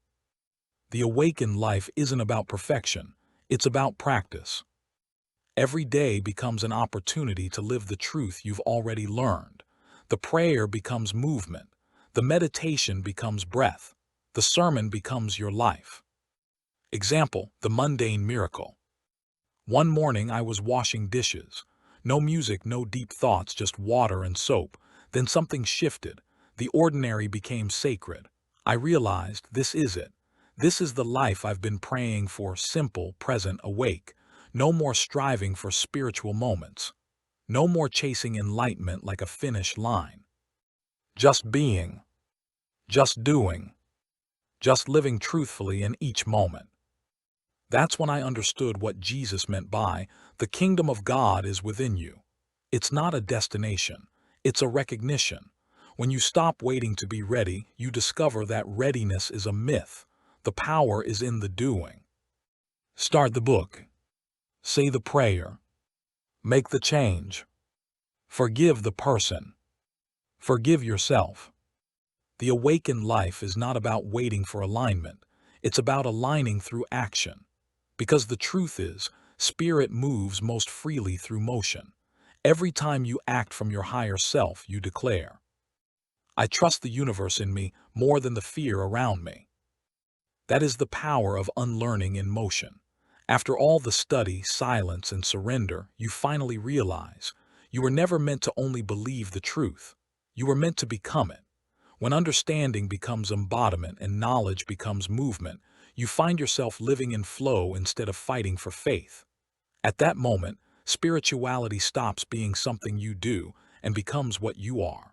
The awakened life isn't about perfection, it's about practice. Every day becomes an opportunity to live the truth you've already learned. The prayer becomes movement, the meditation becomes breath, the sermon becomes your life. Example, the mundane miracle. One morning I was washing dishes. No music, no deep thoughts, just water and soap. Then something shifted. The ordinary became sacred. I realized this is it. This is the life I've been praying for, simple, present, awake. No more striving for spiritual moments. No more chasing enlightenment like a finish line. Just being. Just doing. Just living truthfully in each moment. That's when I understood what Jesus meant by, "The kingdom of God is within you." It's not a destination, it's a recognition. When you stop waiting to be ready, you discover that readiness is a myth. The power is in the doing. Start the book. Say the prayer. Make the change. Forgive the person. Forgive yourself. The awakened life is not about waiting for alignment, it's about aligning through action. Because the truth is, spirit moves most freely through motion. Every time you act from your higher self, you declare, "I trust the universe in me more than the fear around me." That is the power of unlearning in motion. After all the study, silence, and surrender, you finally realize you were never meant to only believe the truth. You were meant to become it. When understanding becomes embodiment and knowledge becomes movement, you find yourself living in flow instead of fighting for faith. At that moment, spirituality stops being something you do and becomes what you are.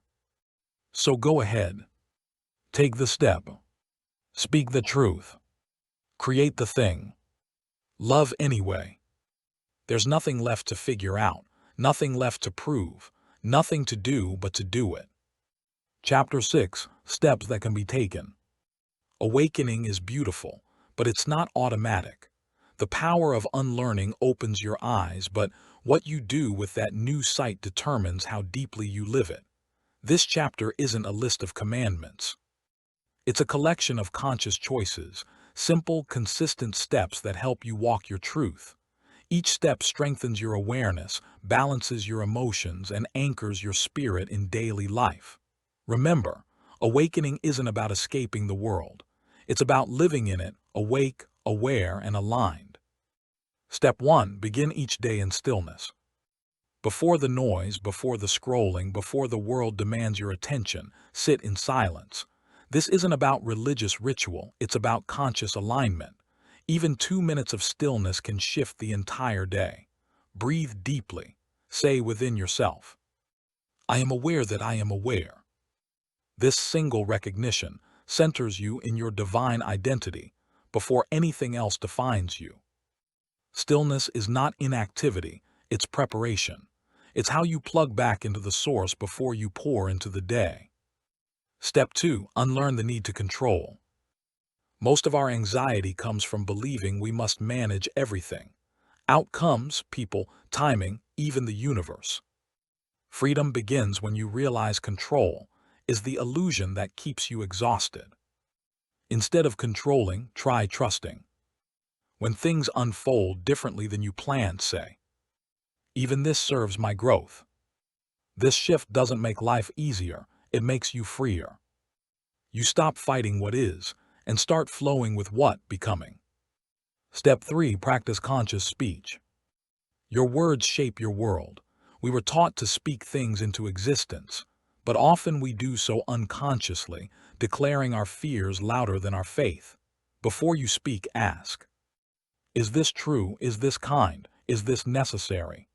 So go ahead. Take the step. Speak the truth. Create the thing. Love anyway. There's nothing left to figure out, nothing left to prove, nothing to do but to do it. Chapter 6. Steps that can be taken. Awakening is beautiful, but it's not automatic. The power of unlearning opens your eyes, but what you do with that new sight determines how deeply you live it. This chapter isn't a list of commandments. It's a collection of conscious choices, simple, consistent steps that help you walk your truth. Each step strengthens your awareness, balances your emotions, and anchors your spirit in daily life. Remember, awakening isn't about escaping the world. It's about living in it, awake, aware, and aligned. Step 1. Begin each day in stillness. Before the noise, before the scrolling, before the world demands your attention, sit in silence. This isn't about religious ritual, it's about conscious alignment. Even 2 minutes of stillness can shift the entire day. Breathe deeply. Say within yourself, I am aware that I am aware. This single recognition centers you in your divine identity before anything else defines you. Stillness is not inactivity, it's preparation. It's how you plug back into the source before you pour into the day. Step 2. Unlearn the need to control. Most of our anxiety comes from believing we must manage everything. Outcomes, people, timing, even the universe. Freedom begins when you realize control is the illusion that keeps you exhausted. Instead of controlling, try trusting. When things unfold differently than you planned, say, even this serves my growth. This shift doesn't make life easier, it makes you freer. You stop fighting what is and start flowing with what becoming. Step 3. Practice conscious speech. Your words shape your world. We were taught to speak things into existence, but often we do so unconsciously, declaring our fears louder than our faith. Before you speak, ask, is this true? Is this kind? Is this necessary?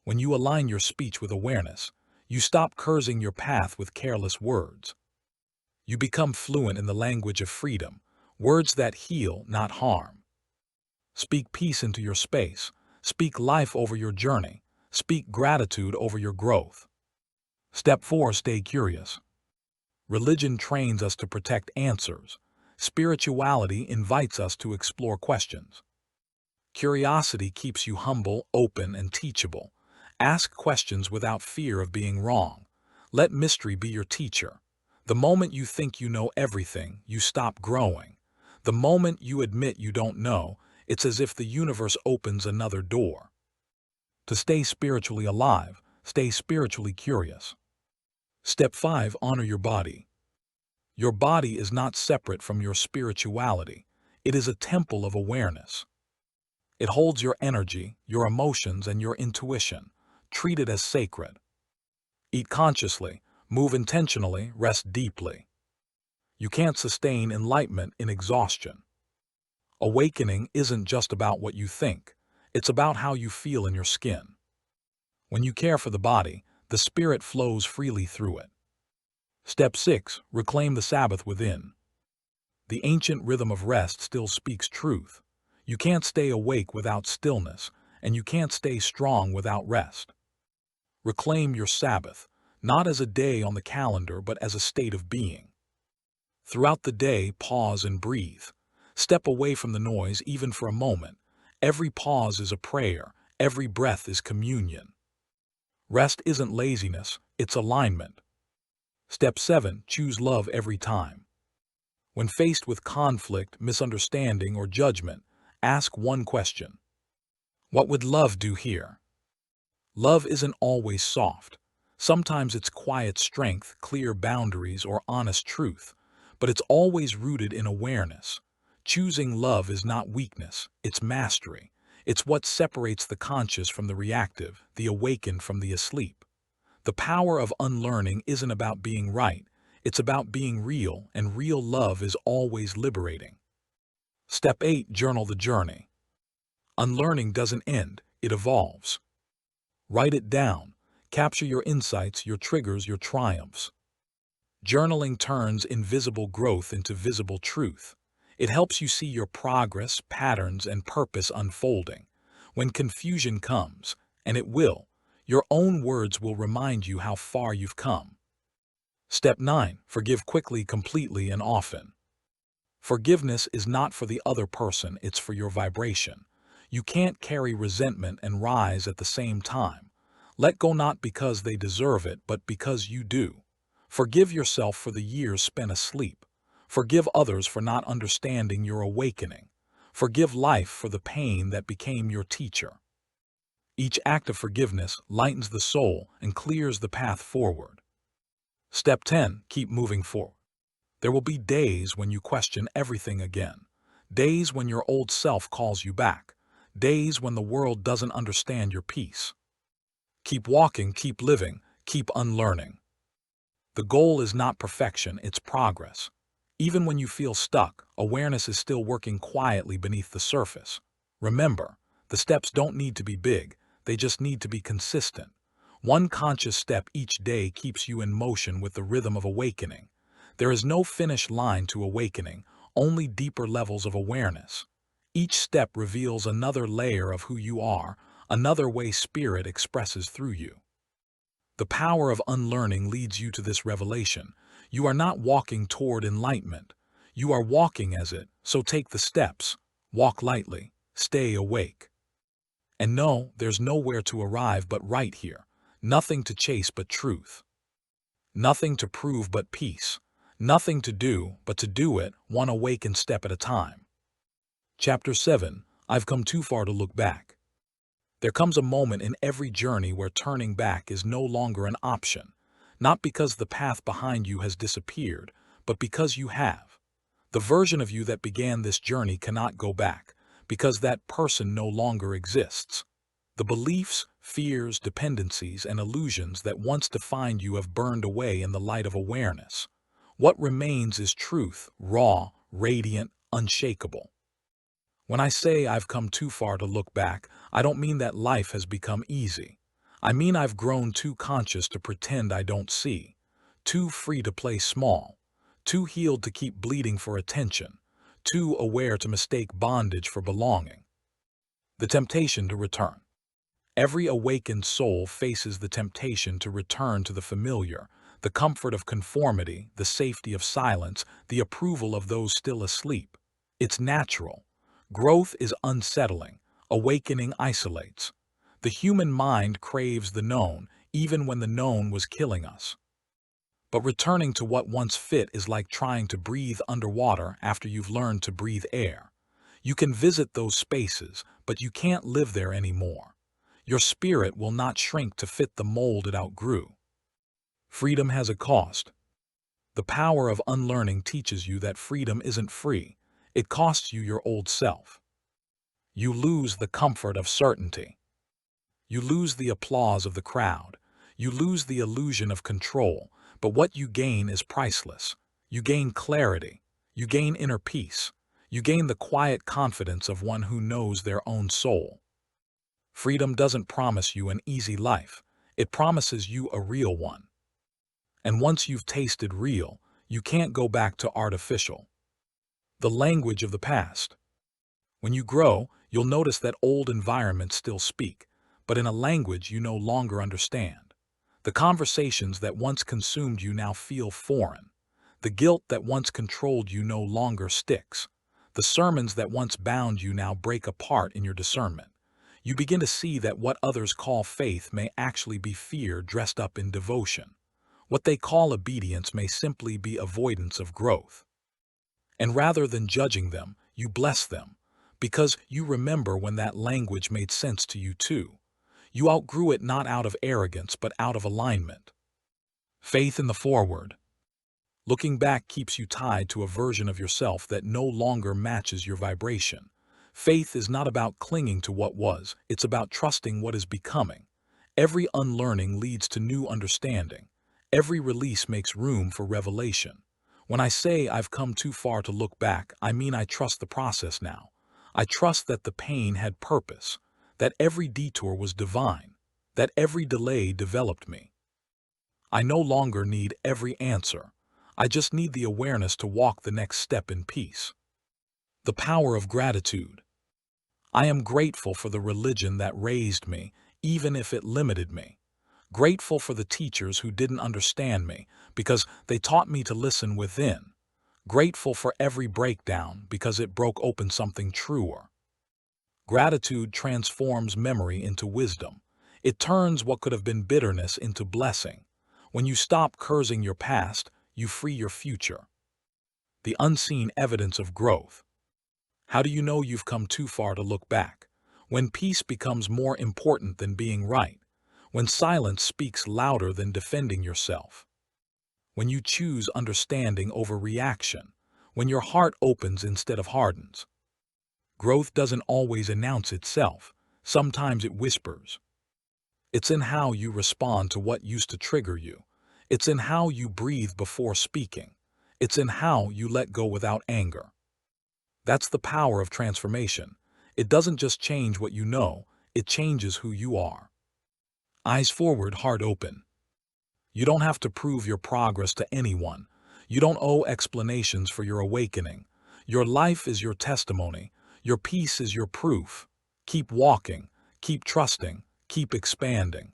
When you align your speech with awareness, you stop cursing your path with careless words. You become fluent in the language of freedom, words that heal, not harm. Speak peace into your space. Speak life over your journey. Speak gratitude over your growth. Step 4. Stay curious. Religion trains us to protect answers. Spirituality invites us to explore questions. Curiosity keeps you humble, open, and teachable. Ask questions without fear of being wrong. Let mystery be your teacher. The moment you think you know everything, you stop growing. The moment you admit you don't know, it's as if the universe opens another door. To stay spiritually alive, stay spiritually curious. Step 5. Honor your body. Your body is not separate from your spirituality. It is a temple of awareness. It holds your energy, your emotions, and your intuition. Treat it as sacred. Eat consciously, move intentionally, rest deeply. You can't sustain enlightenment in exhaustion. Awakening isn't just about what you think. It's about how you feel in your skin. When you care for the body, the spirit flows freely through it. Step 6. Reclaim the Sabbath within. The ancient rhythm of rest still speaks truth. You can't stay awake without stillness, and you can't stay strong without rest. Reclaim your Sabbath, not as a day on the calendar, but as a state of being. Throughout the day, pause and breathe. Step away from the noise even for a moment. Every pause is a prayer. Every breath is communion. Rest isn't laziness, it's alignment. Step 7. Choose love every time. When faced with conflict, misunderstanding, or judgment, ask one question. What would love do here? Love isn't always soft. Sometimes it's quiet strength, clear boundaries, or honest truth, but it's always rooted in awareness. Choosing love is not weakness, it's mastery. It's what separates the conscious from the reactive, the awakened from the asleep. The power of unlearning isn't about being right, it's about being real, and real love is always liberating. Step 8. Journal the journey. Unlearning doesn't end, it evolves. Write it down. Capture your insights, your triggers, your triumphs. Journaling turns invisible growth into visible truth. It helps you see your progress, patterns, and purpose unfolding. When confusion comes, and it will, your own words will remind you how far you've come. Step 9. Forgive quickly, completely, and often. Forgiveness is not for the other person, it's for your vibration. You can't carry resentment and rise at the same time. Let go not because they deserve it, but because you do. Forgive yourself for the years spent asleep. Forgive others for not understanding your awakening. Forgive life for the pain that became your teacher. Each act of forgiveness lightens the soul and clears the path forward. Step 10. Keep moving forward. There will be days when you question everything again. Days when your old self calls you back. Days when the world doesn't understand your peace. Keep walking, keep living, keep unlearning. The goal is not perfection, it's progress. Even when you feel stuck, awareness is still working quietly beneath the surface. Remember, the steps don't need to be big, they just need to be consistent. One conscious step each day keeps you in motion with the rhythm of awakening. There is no finish line to awakening, only deeper levels of awareness. Each step reveals another layer of who you are, another way spirit expresses through you. The power of unlearning leads you to this revelation. You are not walking toward enlightenment. You are walking as it, so take the steps. Walk lightly, stay awake. And know there's nowhere to arrive but right here. Nothing to chase but truth. Nothing to prove but peace. Nothing to do but to do it, one awakened step at a time. Chapter 7. I've come too far to look back. There comes a moment in every journey where turning back is no longer an option, not because the path behind you has disappeared, but because you have. The version of you that began this journey cannot go back, because that person no longer exists. The beliefs, fears, dependencies, and illusions that once defined you have burned away in the light of awareness. What remains is truth, raw, radiant, unshakable. When I say I've come too far to look back, I don't mean that life has become easy. I mean I've grown too conscious to pretend I don't see, too free to play small, too healed to keep bleeding for attention, too aware to mistake bondage for belonging. The temptation to return. Every awakened soul faces the temptation to return to the familiar, the comfort of conformity, the safety of silence, the approval of those still asleep. It's natural. Growth is unsettling. Awakening isolates. The human mind craves the known, even when the known was killing us. But returning to what once fit is like trying to breathe underwater after you've learned to breathe air. You can visit those spaces, but you can't live there anymore. Your spirit will not shrink to fit the mold it outgrew. Freedom has a cost. The power of unlearning teaches you that freedom isn't free. It costs you your old self. You lose the comfort of certainty. You lose the applause of the crowd. You lose the illusion of control, but what you gain is priceless. You gain clarity. You gain inner peace. You gain the quiet confidence of one who knows their own soul. Freedom doesn't promise you an easy life. It promises you a real one. And once you've tasted real, you can't go back to artificial. The language of the past. When you grow, you'll notice that old environments still speak, but in a language you no longer understand. The conversations that once consumed you now feel foreign. The guilt that once controlled you no longer sticks. The sermons that once bound you now break apart in your discernment. You begin to see that what others call faith may actually be fear dressed up in devotion. What they call obedience may simply be avoidance of growth. And rather than judging them, you bless them, because you remember when that language made sense to you too. You outgrew it not out of arrogance but out of alignment. Faith in the forward. Looking back keeps you tied to a version of yourself that no longer matches your vibration. Faith is not about clinging to what was, it's about trusting what is becoming. Every unlearning leads to new understanding. Every release makes room for revelation. When I say I've come too far to look back, I mean I trust the process now. I trust that the pain had purpose, that every detour was divine, that every delay developed me. I no longer need every answer. I just need the awareness to walk the next step in peace. The power of gratitude. I am grateful for the religion that raised me, even if it limited me. Grateful for the teachers who didn't understand me, because they taught me to listen within. Grateful for every breakdown, because it broke open something truer. Gratitude transforms memory into wisdom. It turns what could have been bitterness into blessing. When you stop cursing your past, you free your future. The unseen evidence of growth. How do you know you've come too far to look back? When peace becomes more important than being right. When silence speaks louder than defending yourself. When you choose understanding over reaction. When your heart opens instead of hardens. Growth doesn't always announce itself. Sometimes it whispers. It's in how you respond to what used to trigger you. It's in how you breathe before speaking. It's in how you let go without anger. That's the power of transformation. It doesn't just change what you know, it changes who you are. Eyes forward, heart open. You don't have to prove your progress to anyone. You don't owe explanations for your awakening. Your life is your testimony. Your peace is your proof. Keep walking, keep trusting, keep expanding.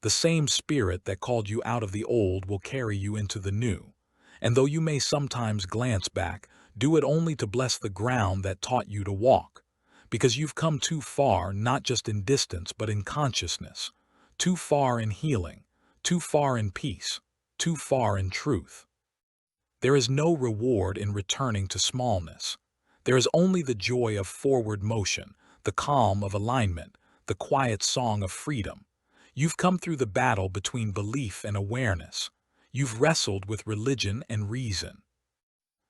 The same spirit that called you out of the old will carry you into the new. And though you may sometimes glance back, do it only to bless the ground that taught you to walk. Because you've come too far, not just in distance, but in consciousness. Too far in healing, too far in peace, too far in truth. There is no reward in returning to smallness. There is only the joy of forward motion, the calm of alignment, the quiet song of freedom. You've come through the battle between belief and awareness. You've wrestled with religion and reason.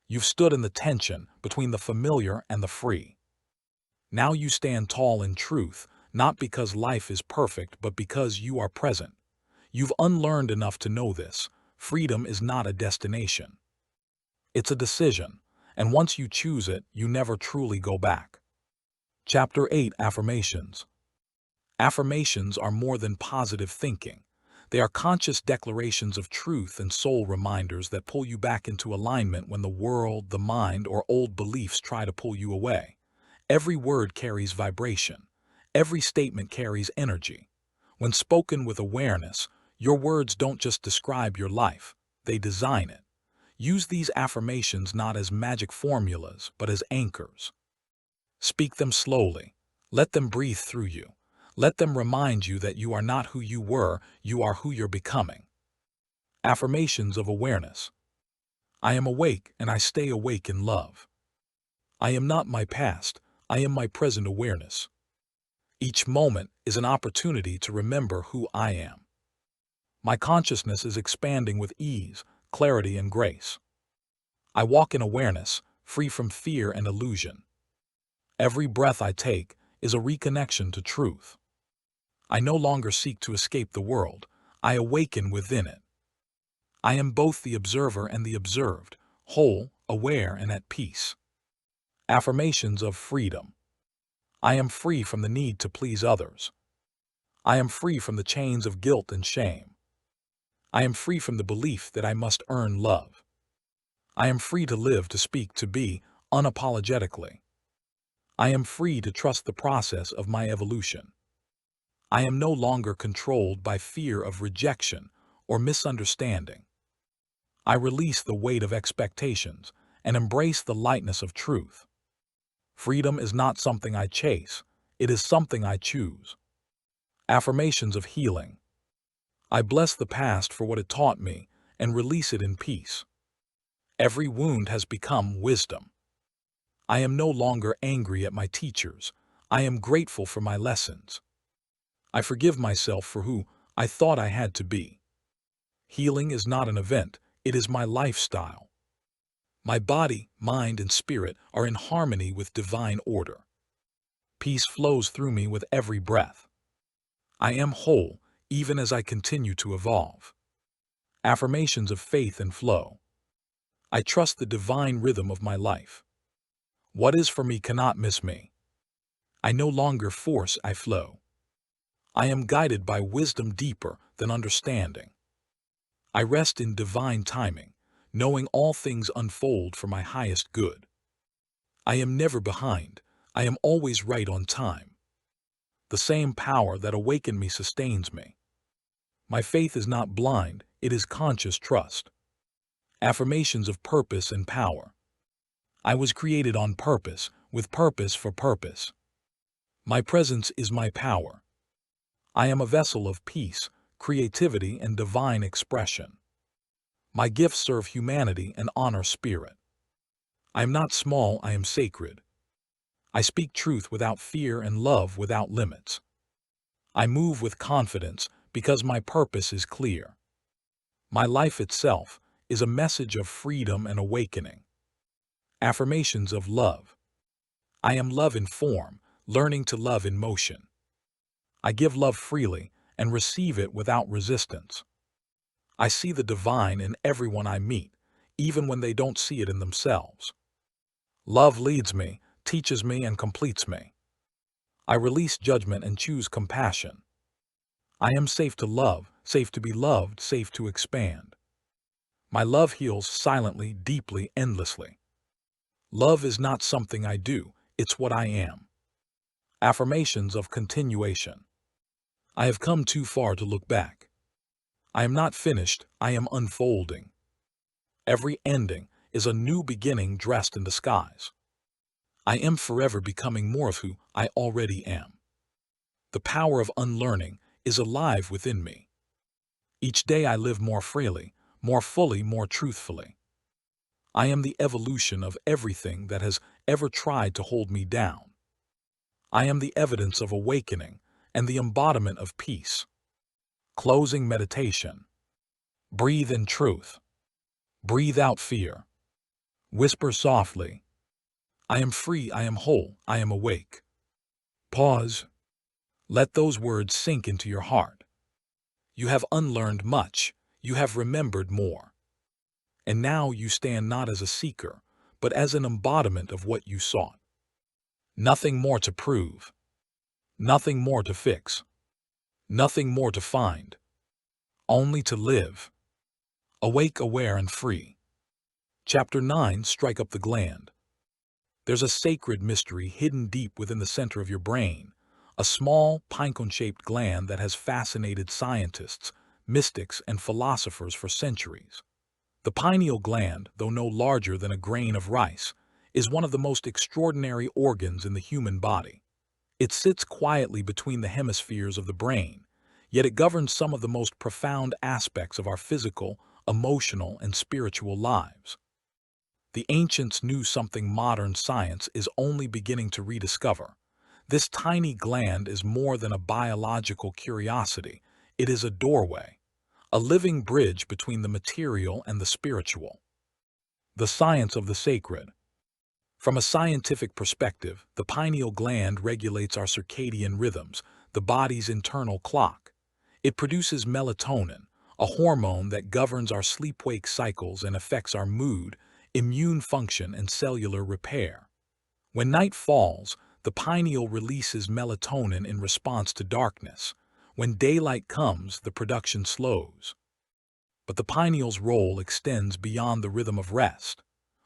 You've stood in the tension between the familiar and the free. Now you stand tall in truth, not because life is perfect, but because you are present. You've unlearned enough to know this. Freedom is not a destination. It's a decision, and once you choose it, you never truly go back. Chapter 8: Affirmations. Affirmations are more than positive thinking. They are conscious declarations of truth and soul reminders that pull you back into alignment when the world, the mind, or old beliefs try to pull you away. Every word carries vibration. Every statement carries energy. When spoken with awareness, your words don't just describe your life, they design it. Use these affirmations not as magic formulas, but as anchors. Speak them slowly. Let them breathe through you. Let them remind you that you are not who you were, you are who you're becoming. Affirmations of awareness. I am awake and I stay awake in love. I am not my past, I am my present awareness. Each moment is an opportunity to remember who I am. My consciousness is expanding with ease, clarity, and grace. I walk in awareness, free from fear and illusion. Every breath I take is a reconnection to truth. I no longer seek to escape the world, I awaken within it. I am both the observer and the observed, whole, aware, and at peace. Affirmations of freedom. I am free from the need to please others. I am free from the chains of guilt and shame. I am free from the belief that I must earn love. I am free to live, to speak, to be, unapologetically. I am free to trust the process of my evolution. I am no longer controlled by fear of rejection or misunderstanding. I release the weight of expectations and embrace the lightness of truth. Freedom is not something I chase, it is something I choose. Affirmations of healing. I bless the past for what it taught me and release it in peace. Every wound has become wisdom. I am no longer angry at my teachers. I am grateful for my lessons. I forgive myself for who I thought I had to be. Healing is not an event, it is my lifestyle. My body, mind, and spirit are in harmony with divine order. Peace flows through me with every breath. I am whole, even as I continue to evolve. Affirmations of faith and flow. I trust the divine rhythm of my life. What is for me cannot miss me. I no longer force, I flow. I am guided by wisdom deeper than understanding. I rest in divine timing, knowing all things unfold for my highest good. I am never behind. I am always right on time. The same power that awakened me sustains me. My faith is not blind, it is conscious trust. Affirmations of purpose and power. I was created on purpose, with purpose for purpose. My presence is my power. I am a vessel of peace, creativity, and divine expression. My gifts serve humanity and honor spirit. I am not small, I am sacred. I speak truth without fear and love without limits. I move with confidence because my purpose is clear. My life itself is a message of freedom and awakening. Affirmations of love. I am love in form, learning to love in motion. I give love freely and receive it without resistance. I see the divine in everyone I meet, even when they don't see it in themselves. Love leads me, teaches me, and completes me. I release judgment and choose compassion. I am safe to love, safe to be loved, safe to expand. My love heals silently, deeply, endlessly. Love is not something I do, it's what I am. Affirmations of continuation. I have come too far to look back. I am not finished, I am unfolding. Every ending is a new beginning dressed in disguise. I am forever becoming more of who I already am. The power of unlearning is alive within me. Each day I live more freely, more fully, more truthfully. I am the evolution of everything that has ever tried to hold me down. I am the evidence of awakening and the embodiment of peace. Closing meditation. Breathe in truth. Breathe out fear. Whisper softly, I am free, I am whole, I am awake. Pause. Let those words sink into your heart. You have unlearned much, you have remembered more. And now you stand not as a seeker, but as an embodiment of what you sought. Nothing more to prove. Nothing more to fix. Nothing more to find. Only to live. Awake, aware, and free. Chapter 9. Strike up the gland. There's a sacred mystery hidden deep within the center of your brain, a small, pinecone-shaped gland that has fascinated scientists, mystics, and philosophers for centuries. The pineal gland, though no larger than a grain of rice, is one of the most extraordinary organs in the human body. It sits quietly between the hemispheres of the brain, yet it governs some of the most profound aspects of our physical, emotional, and spiritual lives. The ancients knew something modern science is only beginning to rediscover. This tiny gland is more than a biological curiosity. It is a doorway, a living bridge between the material and the spiritual. The science of the sacred. From a scientific perspective, the pineal gland regulates our circadian rhythms, the body's internal clock. It produces melatonin, a hormone that governs our sleep-wake cycles and affects our mood, immune function, and cellular repair. When night falls, the pineal releases melatonin in response to darkness. When daylight comes, the production slows. But the pineal's role extends beyond the rhythm of rest.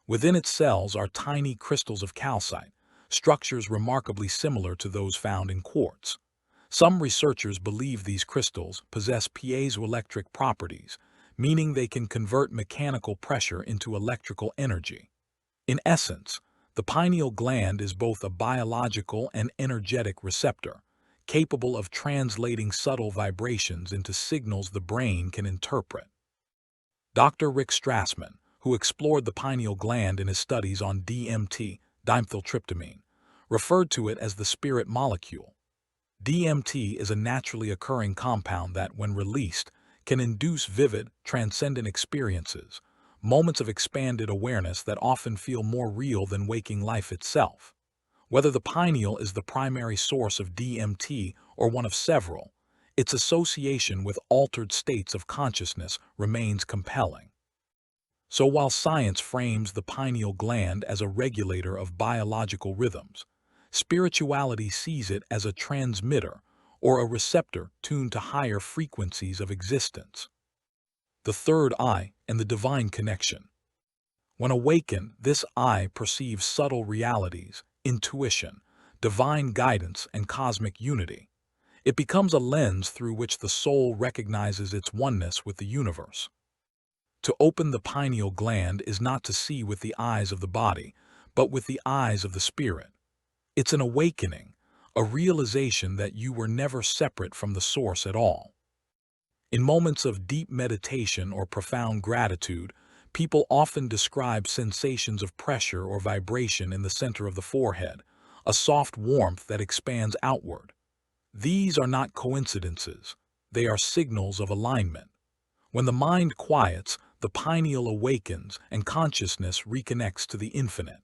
Within its cells are tiny crystals of calcite, structures remarkably similar to those found in quartz. Some researchers believe these crystals possess piezoelectric properties, meaning they can convert mechanical pressure into electrical energy. In essence, the pineal gland is both a biological and energetic receptor, capable of translating subtle vibrations into signals the brain can interpret. Dr. Rick Strassman, who explored the pineal gland in his studies on DMT, dimethyltryptamine, referred to it as the spirit molecule. DMT is a naturally occurring compound that, when released, can induce vivid, transcendent experiences, moments of expanded awareness that often feel more real than waking life itself. Whether the pineal is the primary source of DMT or one of several, its association with altered states of consciousness remains compelling. So while science frames the pineal gland as a regulator of biological rhythms, Spirituality sees it as a transmitter or a receptor tuned to higher frequencies of existence. The third eye and the divine connection. When awakened, this eye perceives subtle realities, intuition, divine guidance, and cosmic unity. It becomes a lens through which the soul recognizes its oneness with the universe. To open the pineal gland is not to see with the eyes of the body, but with the eyes of the spirit. It's an awakening, a realization that you were never separate from the source at all. In moments of deep meditation or profound gratitude, people often describe sensations of pressure or vibration in the center of the forehead, a soft warmth that expands outward. These are not coincidences. They are signals of alignment. When the mind quiets, the pineal awakens and consciousness reconnects to the infinite.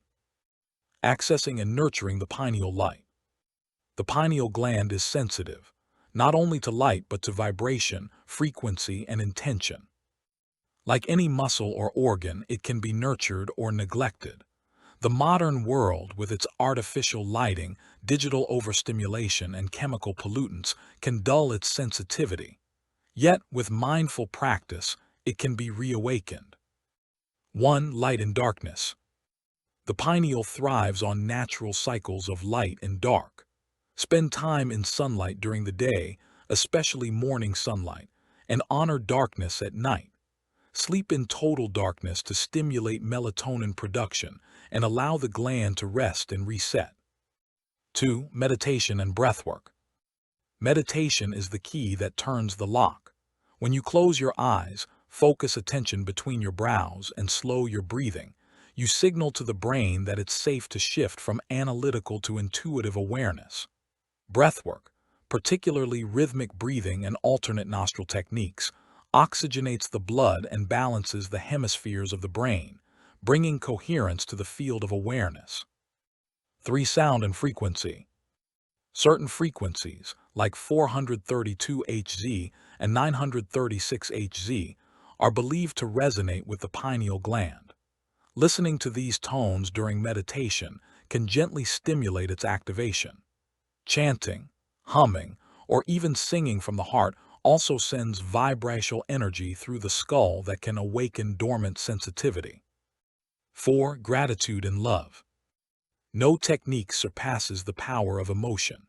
Accessing and nurturing the pineal light. The pineal gland is sensitive, not only to light but to vibration, frequency, and intention. Like any muscle or organ, it can be nurtured or neglected. The modern world, with its artificial lighting, digital overstimulation, and chemical pollutants, can dull its sensitivity. Yet, with mindful practice, it can be reawakened. 1. Light and darkness. The pineal thrives on natural cycles of light and dark. Spend time in sunlight during the day, especially morning sunlight, and honor darkness at night. Sleep in total darkness to stimulate melatonin production and allow the gland to rest and reset. 2. Meditation and breathwork. Meditation is the key that turns the lock. When you close your eyes, focus attention between your brows, and slow your breathing, you signal to the brain that it's safe to shift from analytical to intuitive awareness. Breathwork, particularly rhythmic breathing and alternate nostril techniques, oxygenates the blood and balances the hemispheres of the brain, bringing coherence to the field of awareness. 3. Sound and frequency. Certain frequencies, like 432 Hz and 936 Hz, are believed to resonate with the pineal gland. Listening to these tones during meditation can gently stimulate its activation. Chanting, humming, or even singing from the heart also sends vibrational energy through the skull that can awaken dormant sensitivity. 4. Gratitude and love. No technique surpasses the power of emotion.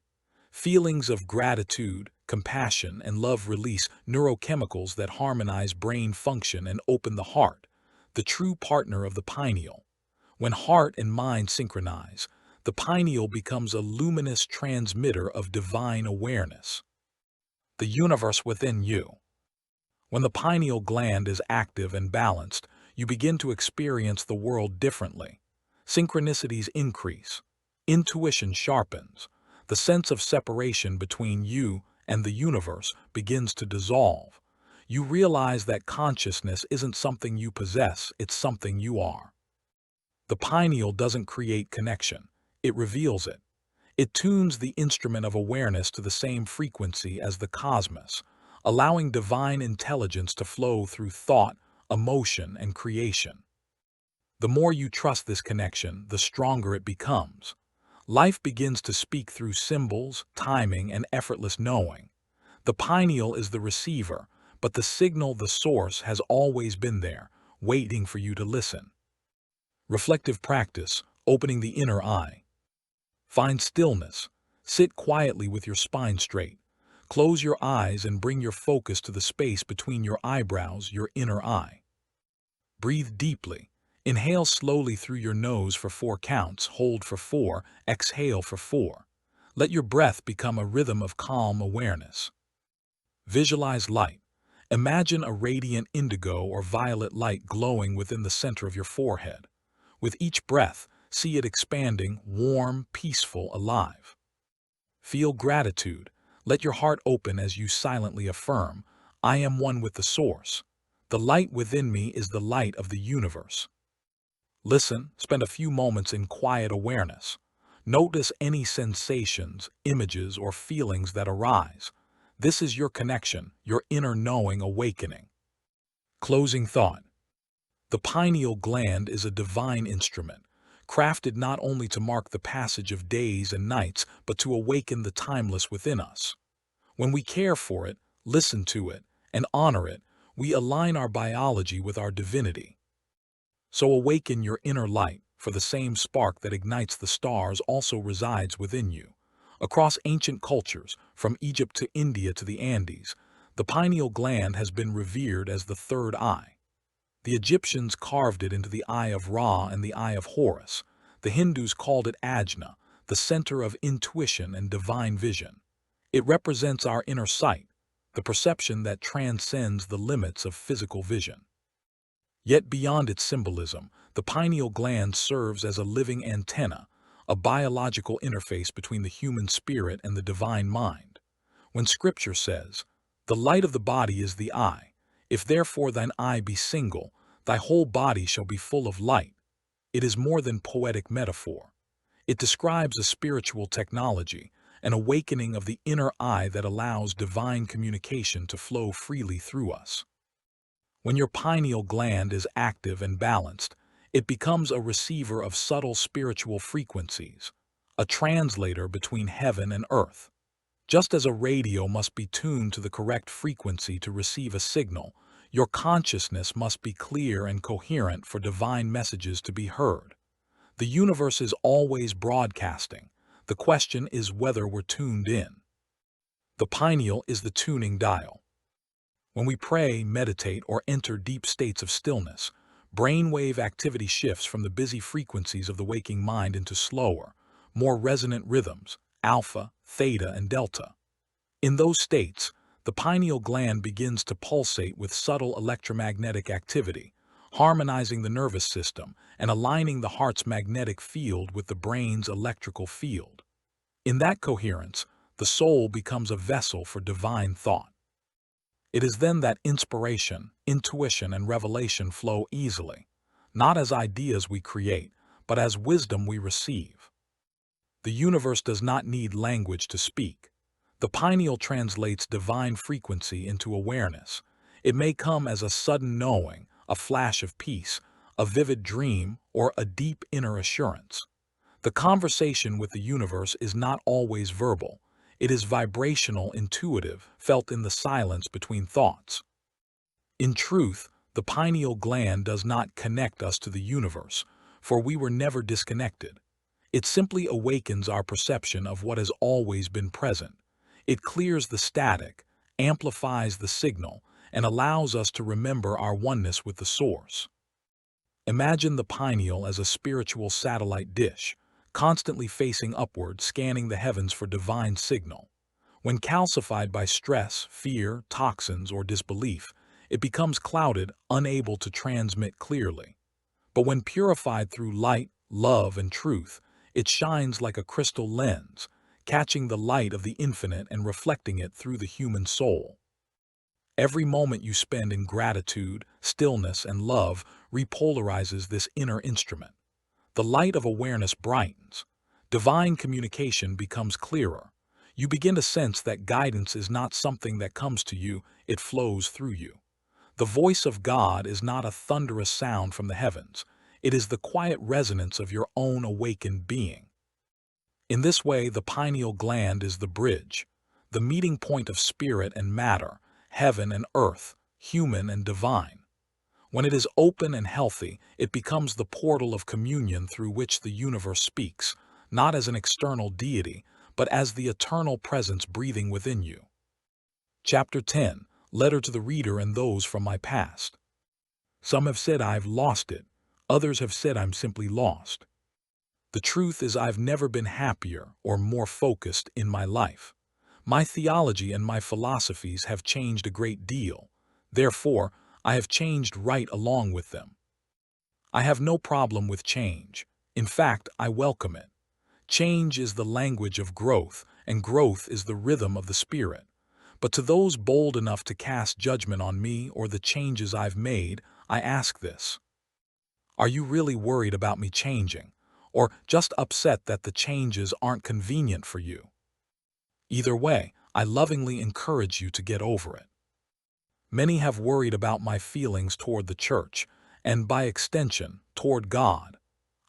Feelings of gratitude, compassion, and love release neurochemicals that harmonize brain function and open the heart, the true partner of the pineal. When heart and mind synchronize, the pineal becomes a luminous transmitter of divine awareness. The universe within you. When the pineal gland is active and balanced, you begin to experience the world differently. Synchronicities increase. Intuition sharpens. The sense of separation between you and the universe begins to dissolve. You realize that consciousness isn't something you possess, it's something you are. The pineal doesn't create connection, it reveals it. It tunes the instrument of awareness to the same frequency as the cosmos, allowing divine intelligence to flow through thought, emotion, and creation. The more you trust this connection, the stronger it becomes. Life begins to speak through symbols, timing, and effortless knowing. The pineal is the receiver, but the signal, the source, has always been there, waiting for you to listen. Reflective practice, opening the inner eye. Find stillness. Sit quietly with your spine straight. Close your eyes and bring your focus to the space between your eyebrows, your inner eye. Breathe deeply. Inhale slowly through your nose for 4 counts, hold for 4, exhale for 4. Let your breath become a rhythm of calm awareness. Visualize light. Imagine a radiant indigo or violet light glowing within the center of your forehead. With each breath, see it expanding, warm, peaceful, alive. Feel gratitude. Let your heart open as you silently affirm, I am one with the source. The light within me is the light of the universe. Listen, spend a few moments in quiet awareness. Notice any sensations, images, or feelings that arise. This is your connection, your inner knowing awakening. Closing thought. The pineal gland is a divine instrument, crafted not only to mark the passage of days and nights, but to awaken the timeless within us. When we care for it, listen to it, and honor it, we align our biology with our divinity. So awaken your inner light, for the same spark that ignites the stars also resides within you. Across ancient cultures, from Egypt to India to the Andes, the pineal gland has been revered as the third eye. The Egyptians carved it into the eye of Ra and the eye of Horus. The Hindus called it Ajna, the center of intuition and divine vision. It represents our inner sight, the perception that transcends the limits of physical vision. Yet beyond its symbolism, the pineal gland serves as a living antenna, a biological interface between the human spirit and the divine mind. When Scripture says, "The light of the body is the eye, if therefore thine eye be single, thy whole body shall be full of light," it is more than poetic metaphor. It describes a spiritual technology, an awakening of the inner eye that allows divine communication to flow freely through us. When your pineal gland is active and balanced, it becomes a receiver of subtle spiritual frequencies, a translator between heaven and earth. Just as a radio must be tuned to the correct frequency to receive a signal, your consciousness must be clear and coherent for divine messages to be heard. The universe is always broadcasting. The question is whether we're tuned in. The pineal is the tuning dial. When we pray, meditate, or enter deep states of stillness, brainwave activity shifts from the busy frequencies of the waking mind into slower, more resonant rhythms, alpha, theta, and delta. In those states, the pineal gland begins to pulsate with subtle electromagnetic activity, harmonizing the nervous system and aligning the heart's magnetic field with the brain's electrical field. In that coherence, the soul becomes a vessel for divine thought. It is then that inspiration, intuition, and revelation flow easily, not as ideas we create, but as wisdom we receive. The universe does not need language to speak. The pineal translates divine frequency into awareness. It may come as a sudden knowing, a flash of peace, a vivid dream, or a deep inner assurance. The conversation with the universe is not always verbal. It is vibrational, intuitive, felt in the silence between thoughts. In truth, the pineal gland does not connect us to the universe, for we were never disconnected. It simply awakens our perception of what has always been present. It clears the static, amplifies the signal, and allows us to remember our oneness with the source. Imagine the pineal as a spiritual satellite dish, constantly facing upward, scanning the heavens for divine signal. When calcified by stress, fear, toxins, or disbelief, it becomes clouded, unable to transmit clearly. But when purified through light, love, and truth, it shines like a crystal lens, catching the light of the infinite and reflecting it through the human soul. Every moment you spend in gratitude, stillness, and love repolarizes this inner instrument. The light of awareness brightens. Divine communication becomes clearer. You begin to sense that guidance is not something that comes to you, it flows through you. The voice of God is not a thunderous sound from the heavens. It is the quiet resonance of your own awakened being. In this way, the pineal gland is the bridge, the meeting point of spirit and matter, heaven and earth, human and divine. When it is open and healthy, it becomes the portal of communion through which the universe speaks, not as an external deity, but as the eternal presence breathing within you. Chapter 10, Letter to the Reader and Those from My Past. Some have said I've lost it. Others have said I'm simply lost. The truth is I've never been happier or more focused in my life. My theology and my philosophies have changed a great deal. Therefore, I have changed right along with them. I have no problem with change. In fact, I welcome it. Change is the language of growth, and growth is the rhythm of the spirit. But to those bold enough to cast judgment on me or the changes I've made, I ask this. Are you really worried about me changing, or just upset that the changes aren't convenient for you? Either way, I lovingly encourage you to get over it. Many have worried about my feelings toward the church, and by extension, toward God.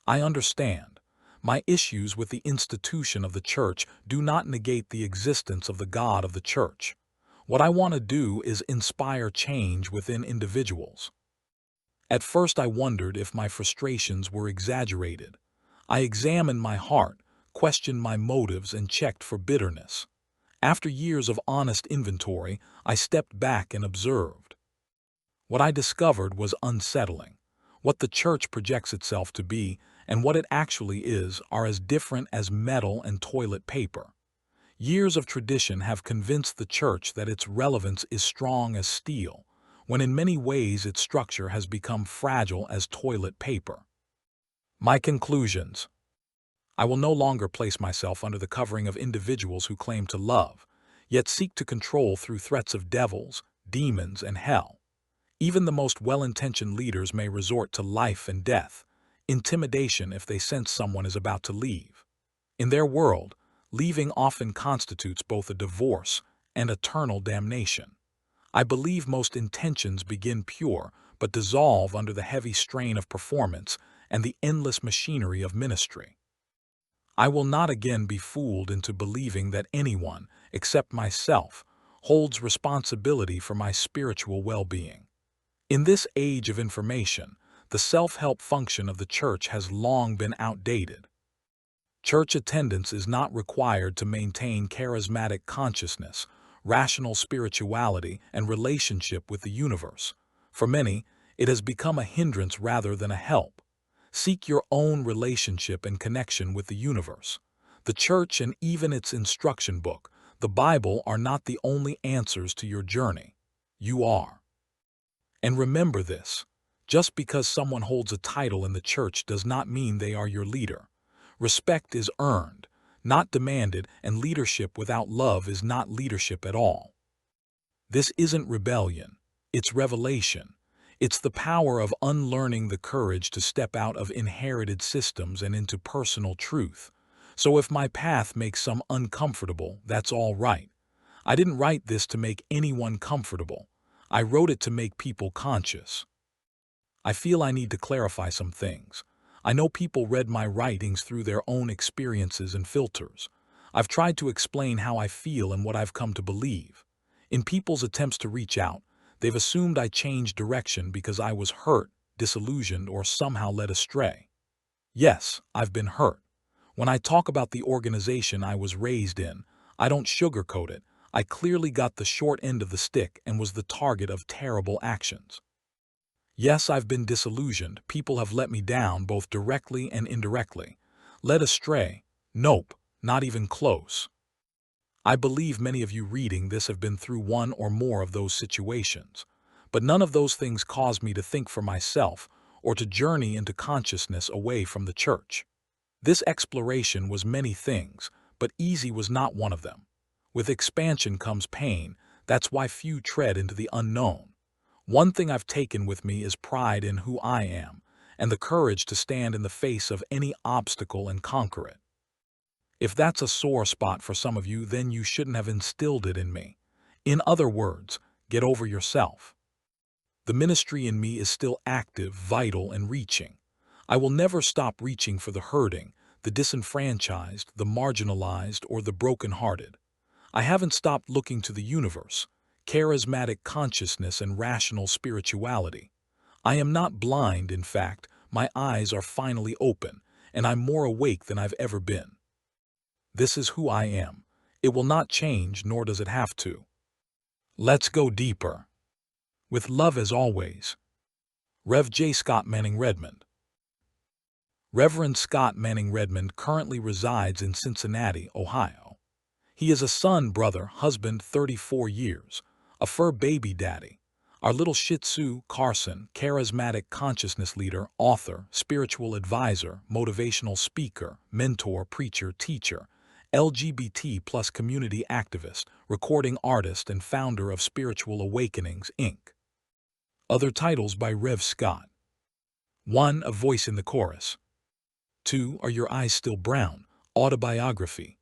I understand. My issues with the institution of the church do not negate the existence of the God of the church. What I want to do is inspire change within individuals. At first I wondered if my frustrations were exaggerated. I examined my heart, questioned my motives, and checked for bitterness. After years of honest inventory, I stepped back and observed. What I discovered was unsettling. What the church projects itself to be and what it actually is are as different as metal and toilet paper. Years of tradition have convinced the church that its relevance is strong as steel, when in many ways its structure has become fragile as toilet paper. My conclusions. I will no longer place myself under the covering of individuals who claim to love, yet seek to control through threats of devils, demons, and hell. Even the most well-intentioned leaders may resort to life and death, intimidation if they sense someone is about to leave. In their world, leaving often constitutes both a divorce and eternal damnation. I believe most intentions begin pure but dissolve under the heavy strain of performance and the endless machinery of ministry. I will not again be fooled into believing that anyone, except myself, holds responsibility for my spiritual well-being. In this age of information, the self-help function of the church has long been outdated. Church attendance is not required to maintain charismatic consciousness, rational spirituality, and relationship with the universe. For many, it has become a hindrance rather than a help. Seek your own relationship and connection with the universe. The church and even its instruction book, the Bible, are not the only answers to your journey. You are. And remember this, just because someone holds a title in the church does not mean they are your leader. Respect is earned, not demanded, and leadership without love is not leadership at all. This isn't rebellion, it's revelation. It's the power of unlearning the courage to step out of inherited systems and into personal truth. So if my path makes some uncomfortable, that's all right. I didn't write this to make anyone comfortable. I wrote it to make people conscious. I feel I need to clarify some things. I know people read my writings through their own experiences and filters. I've tried to explain how I feel and what I've come to believe. In people's attempts to reach out, they've assumed I changed direction because I was hurt, disillusioned, or somehow led astray. Yes, I've been hurt. When I talk about the organization I was raised in, I don't sugarcoat it. I clearly got the short end of the stick and was the target of terrible actions. Yes, I've been disillusioned. People have let me down both directly and indirectly. Led astray? Nope, not even close. I believe many of you reading this have been through one or more of those situations. But none of those things caused me to think for myself or to journey into consciousness away from the church. This exploration was many things, but easy was not one of them. With expansion comes pain. That's why few tread into the unknown. One thing I've taken with me is pride in who I am, and the courage to stand in the face of any obstacle and conquer it. If that's a sore spot for some of you, then you shouldn't have instilled it in me. In other words, get over yourself. The ministry in me is still active, vital, and reaching. I will never stop reaching for the hurting, the disenfranchised, the marginalized, or the brokenhearted. I haven't stopped looking to the universe, charismatic consciousness, and rational spirituality. I am not blind, in fact, my eyes are finally open, and I'm more awake than I've ever been. This is who I am. It will not change, nor does it have to. Let's go deeper. With love as always. Rev. J. Scott Manning-Redmond. Reverend Scott Manning-Redmond currently resides in Cincinnati, Ohio. He is a son, brother, husband, 34 years, a fur baby daddy. Our little Shih Tzu, Carson, charismatic consciousness leader, author, spiritual advisor, motivational speaker, mentor, preacher, teacher, LGBT plus community activist, recording artist, and founder of Spiritual Awakenings, Inc. Other titles by Rev. Scott. 1. A Voice in the Chorus. 2. Are Your Eyes Still Brown? Autobiography.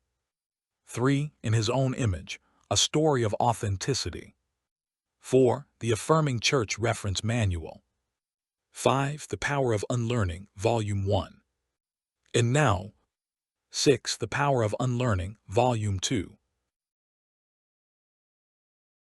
3. In His Own Image, A Story of Authenticity. 4. The Affirming Church Reference Manual. 5. The Power of Unlearning, Volume 1. And now, 6. The Power of Unlearning, Volume 2.